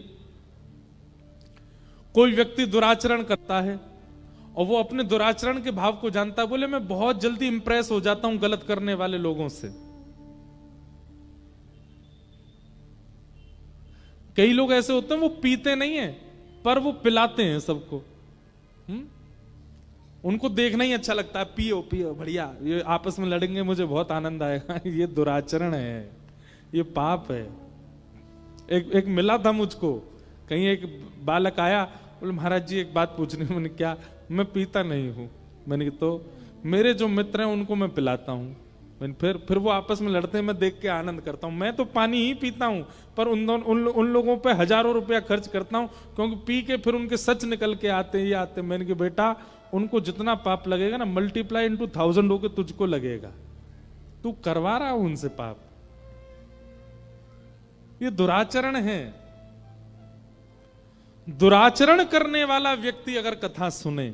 कोई व्यक्ति दुराचरण करता है और वो अपने दुराचरण के भाव को जानता है, बोले मैं बहुत जल्दी इंप्रेस हो जाता हूं गलत करने वाले लोगों से। कई लोग ऐसे होते हैं वो पीते नहीं है पर वो पिलाते हैं सबको। उनको देखना ही अच्छा लगता है, पियो पियो बढ़िया, ये आपस में लड़ेंगे मुझे बहुत आनंद आएगा। ये दुराचरण है, ये पाप है। एक मिला था मुझको, कहीं एक बालक आया, बोले महाराज जी एक बात पूछनी। मैंने क्या? मैं पीता नहीं हूं। मैंने तो मेरे जो मित्र हैं उनको मैं पिलाता हूं। मैंने फिर वो आपस में लड़ते हैं, मैं देख के आनंद करता हूं। मैं तो पानी ही पीता हूं पर उन लोगों पे हजारों रुपया खर्च करता हूं, क्योंकि पी के फिर उनके सच निकल के आते ही आते। मैंने कहा बेटा उनको जितना पाप लगेगा ना, मल्टीप्लाई इनटू 1000 होकर तुझको लगेगा। तू करवा रहा हूं उनसे पाप। ये दुराचरण है। दुराचरण करने वाला व्यक्ति अगर कथा सुने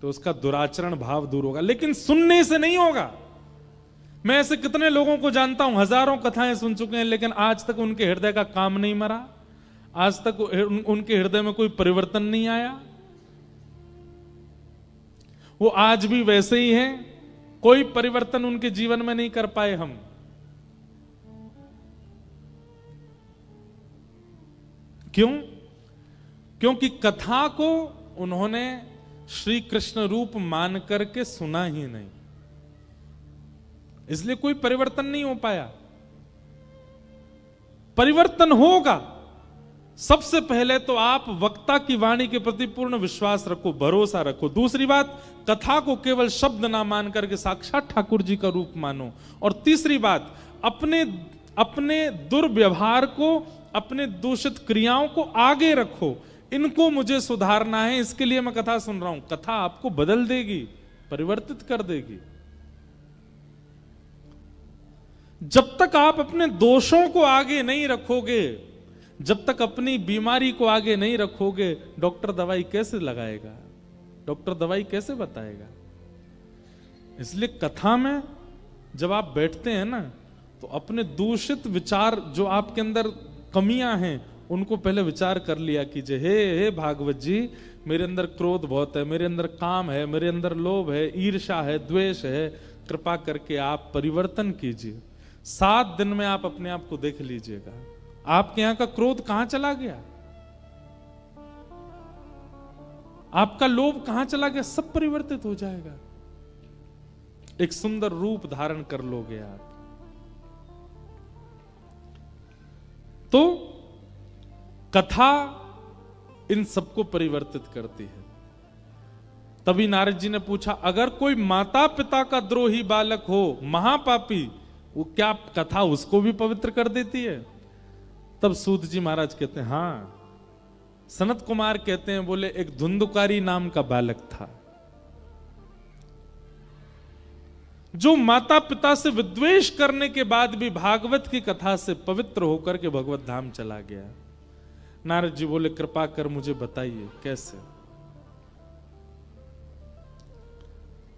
तो उसका दुराचरण भाव दूर होगा, लेकिन सुनने से नहीं होगा। मैं ऐसे कितने लोगों को जानता हूं, हजारों कथाएं सुन चुके हैं, लेकिन आज तक उनके हृदय का काम नहीं मरा, आज तक उनके हृदय में कोई परिवर्तन नहीं आया। वो आज भी वैसे ही हैं, कोई परिवर्तन उनके जीवन में नहीं कर पाए हम। क्यों? क्योंकि कथा को उन्होंने श्री कृष्ण रूप मान करके सुना ही नहीं, इसलिए कोई परिवर्तन नहीं हो पाया। परिवर्तन होगा, सबसे पहले तो आप वक्ता की वाणी के प्रति पूर्ण विश्वास रखो, भरोसा रखो। दूसरी बात, कथा को केवल शब्द ना मान करके साक्षात ठाकुर जी का रूप मानो। और तीसरी बात, अपने दुर्व्यवहार को, अपने दूषित क्रियाओं को आगे रखो। इनको मुझे सुधारना है, इसके लिए मैं कथा सुन रहा हूं। कथा आपको बदल देगी, परिवर्तित कर देगी। जब तक आप अपने दोषों को आगे नहीं रखोगे, जब तक अपनी बीमारी को आगे नहीं रखोगे, डॉक्टर दवाई कैसे लगाएगा? डॉक्टर दवाई कैसे बताएगा? इसलिए कथा में जब आप बैठते हैं ना, तो अपने दूषित विचार जो आपके अंदर कमियां हैं उनको पहले विचार कर लिया कीजिए। हे भागवत जी, मेरे अंदर क्रोध बहुत है, मेरे अंदर काम है, मेरे अंदर लोभ है, ईर्ष्या है, द्वेष है, कृपा करके आप परिवर्तन कीजिए। 7 दिन में आप अपने आप को देख लीजिएगा, आपके यहां का क्रोध कहां चला गया, आपका लोभ कहां चला गया, सब परिवर्तित हो जाएगा। एक सुंदर रूप धारण कर लोगे आप। तो कथा इन सबको परिवर्तित करती है। तभी नारद जी ने पूछा, अगर कोई माता पिता का द्रोही बालक हो, महापापी, वो क्या कथा उसको भी पवित्र कर देती है? तब सूत जी महाराज कहते हैं, हां। सनत कुमार कहते हैं, बोले एक धुंधुकारी नाम का बालक था जो माता पिता से विद्वेष करने के बाद भी भागवत की कथा से पवित्र होकर के भगवत धाम चला गया। नारद जी बोले, कृपा कर मुझे बताइए कैसे।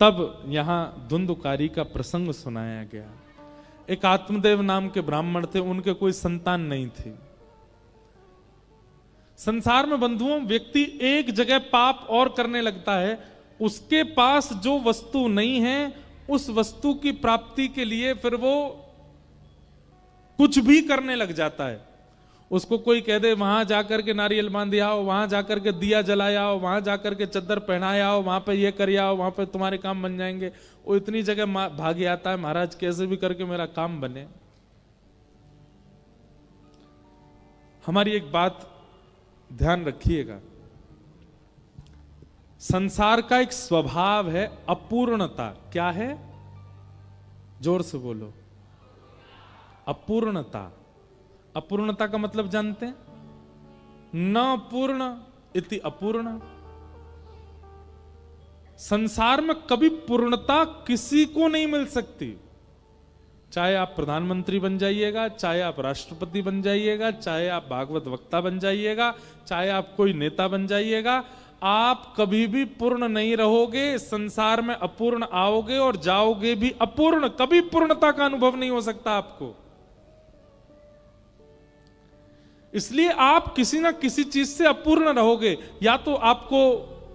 तब यहां धुंधुकारी का प्रसंग सुनाया गया। एक आत्मदेव नाम के ब्राह्मण थे, उनके कोई संतान नहीं थी। संसार में बंधुओं, व्यक्ति एक जगह पाप और करने लगता है, उसके पास जो वस्तु नहीं है उस वस्तु की प्राप्ति के लिए फिर वो कुछ भी करने लग जाता है। उसको कोई कह दे वहां जाकर के नारियल बांध आओ, वहां जाकर के दिया जलाया आओ, वहां जाकर के चद्दर पहनाया आओ, वहां पे ये कर आओ, वहां पे तुम्हारे काम बन जाएंगे। वो इतनी जगह भागे आता है, महाराज कैसे भी करके मेरा काम बने। हमारी एक बात ध्यान रखिएगा, संसार का एक स्वभाव है अपूर्णता। क्या है? जोर से बोलो। अपूर्णता। अपूर्णता का मतलब जानते हैं? न पूर्ण इति अपूर्ण। संसार में कभी पूर्णता किसी को नहीं मिल सकती। चाहे आप प्रधानमंत्री बन जाइएगा, चाहे आप राष्ट्रपति बन जाइएगा, चाहे आप भागवत वक्ता बन जाइएगा, चाहे आप कोई नेता बन जाइएगा, आप कभी भी पूर्ण नहीं रहोगे। संसार में अपूर्ण आओगे और जाओगे भी अपूर्ण। कभी पूर्णता का अनुभव नहीं हो सकता आपको। इसलिए आप किसी ना किसी चीज से अपूर्ण रहोगे। या तो आपको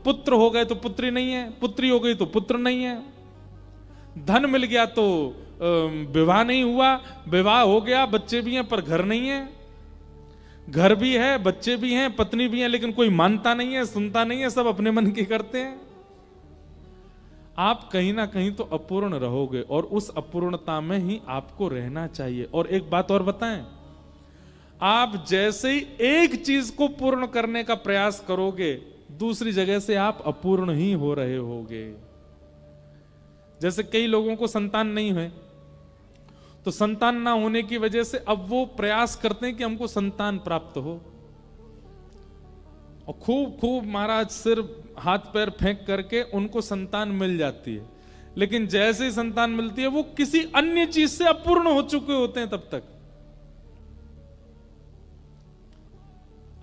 पुत्र हो गए तो पुत्री नहीं है, पुत्री हो गई तो पुत्र नहीं है, धन मिल गया तो विवाह नहीं हुआ, विवाह हो गया बच्चे भी हैं पर घर नहीं है, घर भी है बच्चे भी हैं पत्नी भी है, लेकिन कोई मानता नहीं है, सुनता नहीं है, सब अपने मन की करते हैं। आप कहीं ना कहीं तो अपूर्ण रहोगे और उस अपूर्णता में ही आपको रहना चाहिए। और एक बात और बताएं, आप जैसे ही एक चीज को पूर्ण करने का प्रयास करोगे, दूसरी जगह से आप अपूर्ण ही हो रहे होगे। जैसे कई लोगों को संतान नहीं है, तो संतान ना होने की वजह से अब वो प्रयास करते हैं कि हमको संतान प्राप्त हो, और खूब खूब महाराज सिर हाथ पैर फेंक करके उनको संतान मिल जाती है। लेकिन जैसे ही संतान मिलती है वो किसी अन्य चीज से अपूर्ण हो चुके होते हैं तब तक।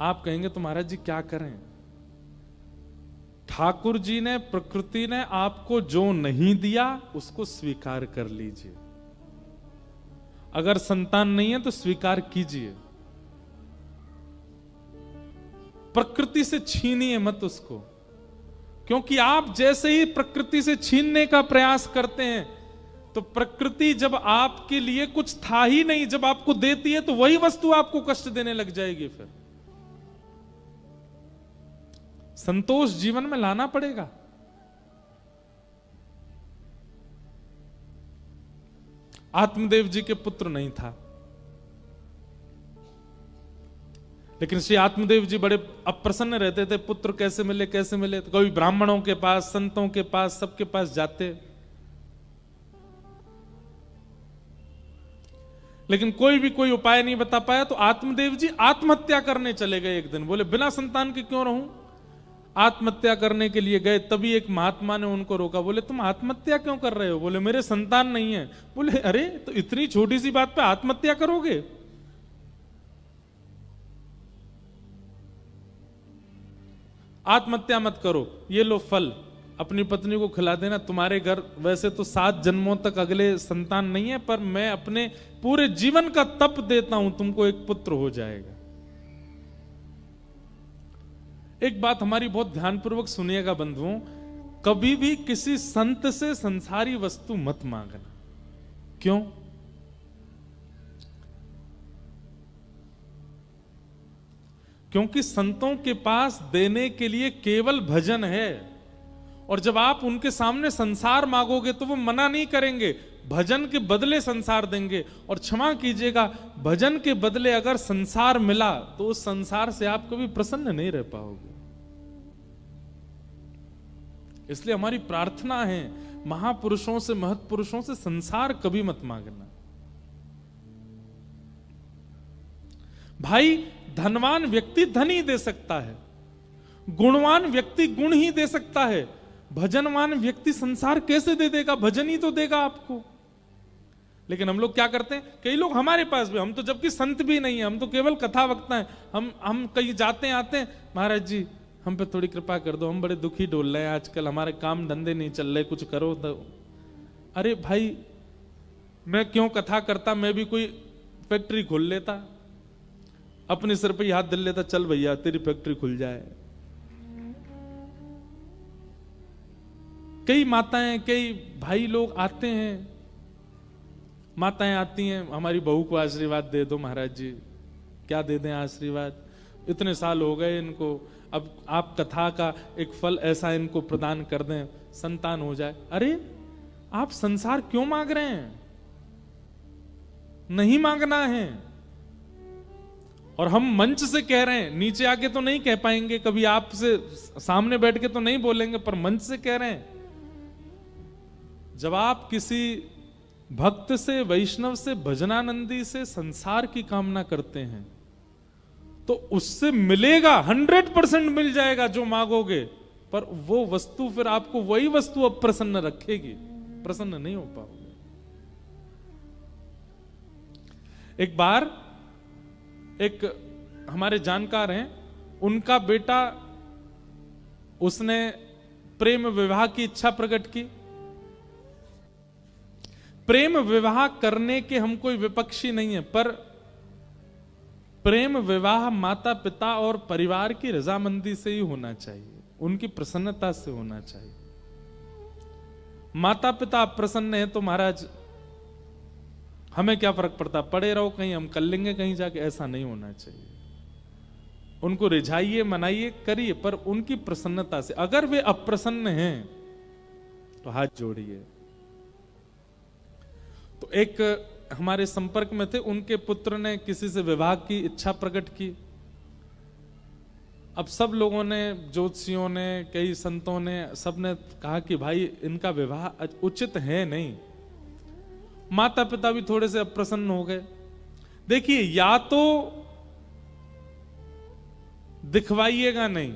आप कहेंगे तो महाराज जी क्या करें? ठाकुर जी ने, प्रकृति ने आपको जो नहीं दिया उसको स्वीकार कर लीजिए। अगर संतान नहीं है तो स्वीकार कीजिए, प्रकृति से छीनिए मत उसको। क्योंकि आप जैसे ही प्रकृति से छीनने का प्रयास करते हैं तो प्रकृति जब आपके लिए कुछ था ही नहीं, जब आपको देती है तो वही वस्तु आपको कष्ट देने लग जाएगी। फिर संतोष जीवन में लाना पड़ेगा। आत्मदेव जी के पुत्र नहीं था, लेकिन श्री आत्मदेव जी बड़े अप्रसन्न रहते थे। पुत्र कैसे मिले कैसे मिले, तो कभी ब्राह्मणों के पास, संतों के पास, सबके पास जाते, लेकिन कोई भी कोई उपाय नहीं बता पाया। तो आत्मदेव जी आत्महत्या करने चले गए एक दिन। बोले बिना संतान के क्यों रहूं, आत्महत्या करने के लिए गए। तभी एक महात्मा ने उनको रोका। बोले तुम आत्महत्या क्यों कर रहे हो? बोले मेरे संतान नहीं है। बोले अरे तो इतनी छोटी सी बात पे आत्महत्या करोगे? आत्महत्या मत करो, ये लो फल, अपनी पत्नी को खिला देना, तुम्हारे घर वैसे तो 7 जन्मों तक अगले संतान नहीं है, पर मैं अपने पूरे जीवन का तप देता हूं, तुमको एक पुत्र हो जाएगा। एक बात हमारी बहुत ध्यानपूर्वक सुनिएगा बंधुओं, कभी भी किसी संत से संसारी वस्तु मत मांगना। क्यों? क्योंकि संतों के पास देने के लिए केवल भजन है, और जब आप उनके सामने संसार मांगोगे तो वो मना नहीं करेंगे, भजन के बदले संसार देंगे। और क्षमा कीजिएगा, भजन के बदले अगर संसार मिला तो उस संसार से आप कभी प्रसन्न नहीं रह पाओगे। इसलिए हमारी प्रार्थना है, महापुरुषों से, महत्पुरुषों से संसार कभी मत मांगना। भाई, धनवान व्यक्ति धन ही दे सकता है, गुणवान व्यक्ति गुण ही दे सकता है, भजनवान व्यक्ति संसार कैसे दे देगा? भजन ही तो देगा आपको। लेकिन हम लोग क्या करते हैं, कई लोग हमारे पास भी, हम तो जबकि संत भी नहीं है, हम तो केवल कथा वक्ता हैं, हम कहीं जाते आते हैं, महाराज जी हम पे थोड़ी कृपा कर दो, हम बड़े दुखी डोल रहे हैं आजकल, हमारे काम धंधे नहीं चल रहे, कुछ करो तो। अरे भाई, मैं क्यों कथा करता, मैं भी कोई फैक्ट्री खोल लेता, अपने सिर पे हाथ दिल लेता, चल भैया तेरी फैक्ट्री खुल जाए। कई माताएं, कई भाई लोग आते हैं, माताएं आती हैं, हमारी बहू को आशीर्वाद दे दो महाराज जी। क्या दे दें आशीर्वाद, इतने साल हो गए इनको, अब आप कथा का एक फल ऐसा इनको प्रदान कर दें, संतान हो जाए। अरे आप संसार क्यों मांग रहे हैं? नहीं मांगना है। और हम मंच से कह रहे हैं, नीचे आके तो नहीं कह पाएंगे, कभी आपसे सामने बैठ के तो नहीं बोलेंगे, पर मंच से कह रहे हैं। जब आप किसी भक्त से, वैष्णव से, भजनानंदी से संसार की कामना करते हैं तो उससे मिलेगा, 100% मिल जाएगा जो मांगोगे, पर वो वस्तु फिर आपको वही वस्तु अप्रसन्न रखेगी, प्रसन्न नहीं हो पाओगे। एक बार एक हमारे जानकार हैं, उनका बेटा, उसने प्रेम विवाह की इच्छा प्रकट की। प्रेम विवाह करने के हम कोई विपक्षी नहीं है, पर प्रेम विवाह माता पिता और परिवार की रजामंदी से ही होना चाहिए, उनकी प्रसन्नता से होना चाहिए। माता पिता अप्रसन्न है तो महाराज हमें क्या फर्क पड़ता, पड़े रहो, कहीं हम कर लेंगे कहीं जाके, ऐसा नहीं होना चाहिए। उनको रिझाइए, मनाइए, करिए, पर उनकी प्रसन्नता से। अगर वे अप्रसन्न हैं तो हाथ जोड़िए। तो एक हमारे संपर्क में थे, उनके पुत्र ने किसी से विवाह की इच्छा प्रकट की। अब सब लोगों ने, ज्योतिषियों ने, कई संतों ने, सबने कहा कि भाई इनका विवाह उचित है नहीं। माता पिता भी थोड़े से अप्रसन्न हो गए। देखिए, या तो दिखवाइएगा नहीं,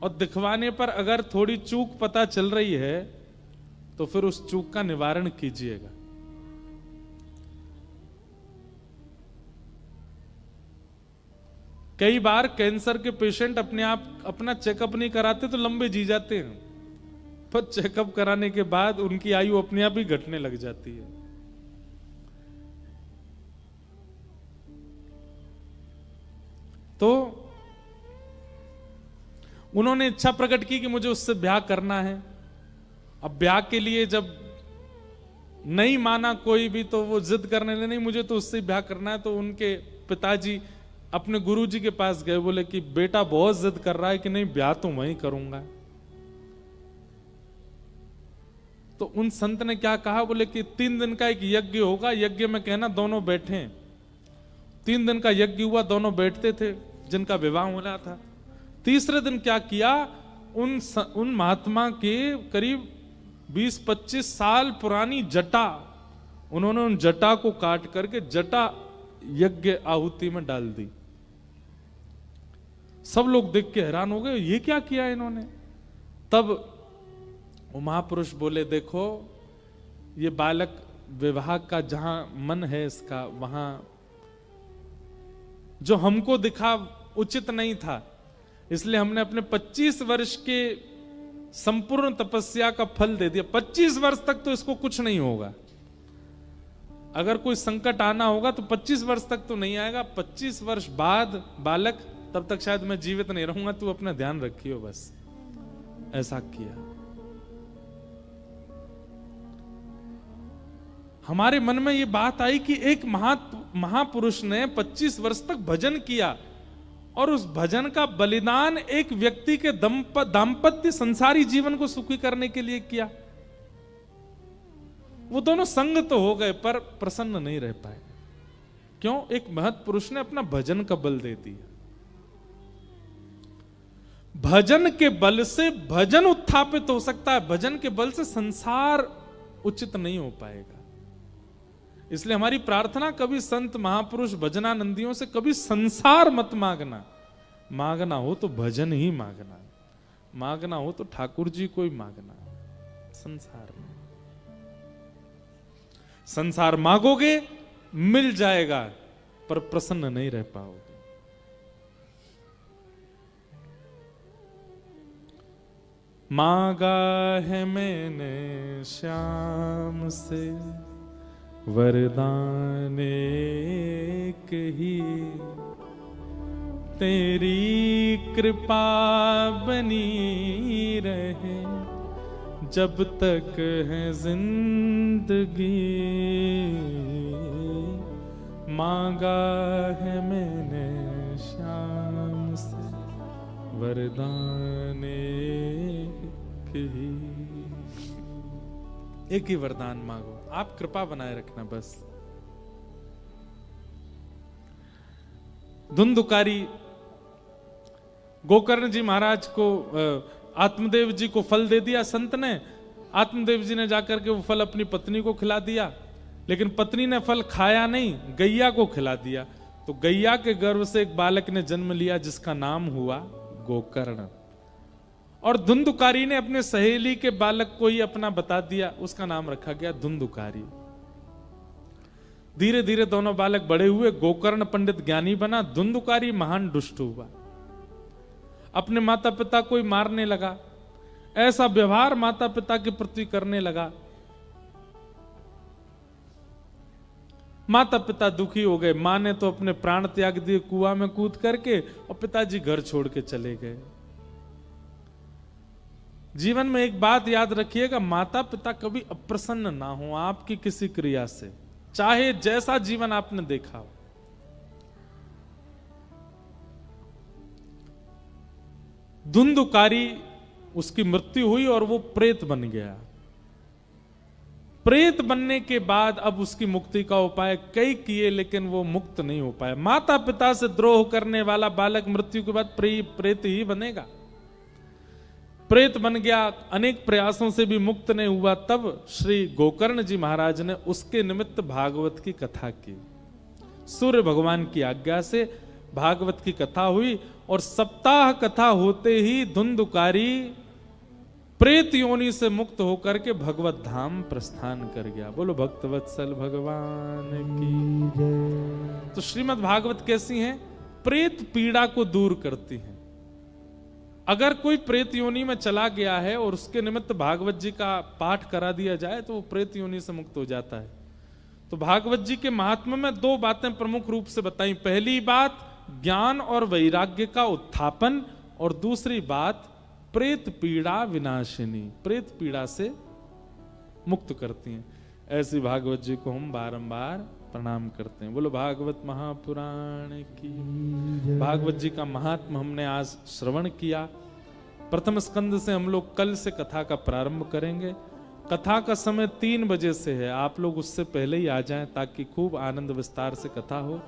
और दिखवाने पर अगर थोड़ी चूक पता चल रही है तो फिर उस चूक का निवारण कीजिएगा। कई बार कैंसर के पेशेंट अपने आप अपना चेकअप नहीं कराते तो लंबे जी जाते हैं, पर चेकअप कराने के बाद उनकी आयु अपने आप ही घटने लग जाती है। तो उन्होंने इच्छा प्रकट की कि मुझे उससे ब्याह करना है। अब ब्याह के लिए जब नहीं माना कोई भी, तो वो जिद करने लगे, नहीं मुझे तो उससे ब्याह करना है। तो उनके पिताजी अपने गुरुजी के पास गए, बोले कि बेटा बहुत जिद कर रहा है कि नहीं ब्याह तो वहीं करूंगा। तो उन संत ने क्या कहा, बोले कि 3 दिन का एक यज्ञ होगा, यज्ञ में कहना दोनों बैठे। 3 दिन का यज्ञ हुआ, दोनों बैठते थे जिनका विवाह होना था। तीसरे दिन क्या किया, उन महात्मा के करीब 20-25 साल पुरानी जटा, उन्होंने उन जटा को काट करके जटा यज्ञ आहुति में डाल दी। सब लोग देख के हैरान हो गए, ये क्या किया इन्होंने। तब वो महापुरुष बोले, देखो ये बालक विवाह का जहां मन है इसका, वहां जो हमको दिखा उचित नहीं था, इसलिए हमने अपने 25 वर्ष के संपूर्ण तपस्या का फल दे दिया। 25 वर्ष तक तो इसको कुछ नहीं होगा। अगर कोई संकट आना होगा तो 25 वर्ष तक तो नहीं आएगा। 25 वर्ष बाद बालक, तब तक शायद मैं जीवित नहीं रहूंगा, तू अपना ध्यान रखियो बस। ऐसा किया। हमारे मन में ये बात आई कि एक महापुरुष ने 25 वर्ष तक भजन किया और उस भजन का बलिदान एक व्यक्ति के दाम्पत्य संसारी जीवन को सुखी करने के लिए किया। वो दोनों संग तो हो गए पर प्रसन्न नहीं रह पाए। क्यों? एक महत् पुरुष ने अपना भजन का बल दे दिया। भजन के बल से भजन उत्थापित हो सकता है, भजन के बल से संसार उचित नहीं हो पाएगा। इसलिए हमारी प्रार्थना, कभी संत महापुरुष भजनानंदियों से कभी संसार मत मांगना। मांगना हो तो भजन ही मांगना, मांगना हो तो ठाकुर जी को ही मांगना। संसार में संसार मांगोगे मिल जाएगा पर प्रसन्न नहीं रह पाओगे। मांगा है मैंने श्याम से वरदान एक ही, तेरी कृपा बनी रहे जब तक है जिंदगी। मांगा है मैंने श्याम से वरदान एक ही वरदान मांगो, आप कृपा बनाए रखना बस। धुंधुकारी गोकर्ण जी महाराज को, आत्मदेव जी को फल दे दिया संत ने। आत्मदेव जी ने जाकर के वो फल अपनी पत्नी को खिला दिया, लेकिन पत्नी ने फल खाया नहीं, गैया को खिला दिया। तो गैया के गर्भ से एक बालक ने जन्म लिया जिसका नाम हुआ गोकर्ण। और धुंधुकारी ने अपने सहेली के बालक को ही अपना बता दिया, उसका नाम रखा गया धुंधुकारी। धीरे धीरे दोनों बालक बड़े हुए। गोकर्ण पंडित ज्ञानी बना, धुंधुकारी महान दुष्ट हुआ, अपने माता पिता को ही मारने लगा। ऐसा व्यवहार माता पिता के प्रति करने लगा। माता पिता दुखी हो गए। मां ने तो अपने प्राण त्याग दिए कुआं में कूद करके, और पिताजी घर छोड़ के चले गए। जीवन में एक बात याद रखिएगा, माता पिता कभी अप्रसन्न ना हो आपकी किसी क्रिया से, चाहे जैसा जीवन आपने देखा हो। धुंधुकारी, उसकी मृत्यु हुई और वो प्रेत बन गया। प्रेत बनने के बाद अब उसकी मुक्ति का उपाय कई किए, लेकिन वो मुक्त नहीं हो पाया। माता पिता से द्रोह करने वाला बालक मृत्यु के बाद प्रेत ही बनेगा। प्रेत बन गया, अनेक प्रयासों से भी मुक्त नहीं हुआ। तब श्री गोकर्ण जी महाराज ने उसके निमित्त भागवत की कथा की। सूर्य भगवान की आज्ञा से भागवत की कथा हुई, और सप्ताह कथा होते ही धुंधुकारी प्रेत योनि से मुक्त होकर के भगवत धाम प्रस्थान कर गया। बोलो भक्तवत्सल भगवान की जय। तो श्रीमद् भागवत कैसी है? प्रेत पीड़ा को दूर करती है। अगर कोई प्रेत योनि में चला गया है और उसके निमित्त भागवत जी का पाठ करा दिया जाए तो वो प्रेत योनि से मुक्त हो जाता है। तो भागवत जी के महात्म्य में दो बातें प्रमुख रूप से बताई। पहली बात ज्ञान और वैराग्य का उत्थापन, और दूसरी बात प्रेत पीड़ा विनाशिनी, प्रेत पीड़ा से मुक्त करती हैं। ऐसी भागवत जी को हम बारंबार प्रणाम करते हैं। बोलो भागवत महापुराण की। भागवत जी का महात्मा हमने आज श्रवण किया। प्रथम स्कंद से हम लोग कल से कथा का प्रारंभ करेंगे। कथा का समय 3 बजे से है, आप लोग उससे पहले ही आ जाएं ताकि खूब आनंद विस्तार से कथा हो।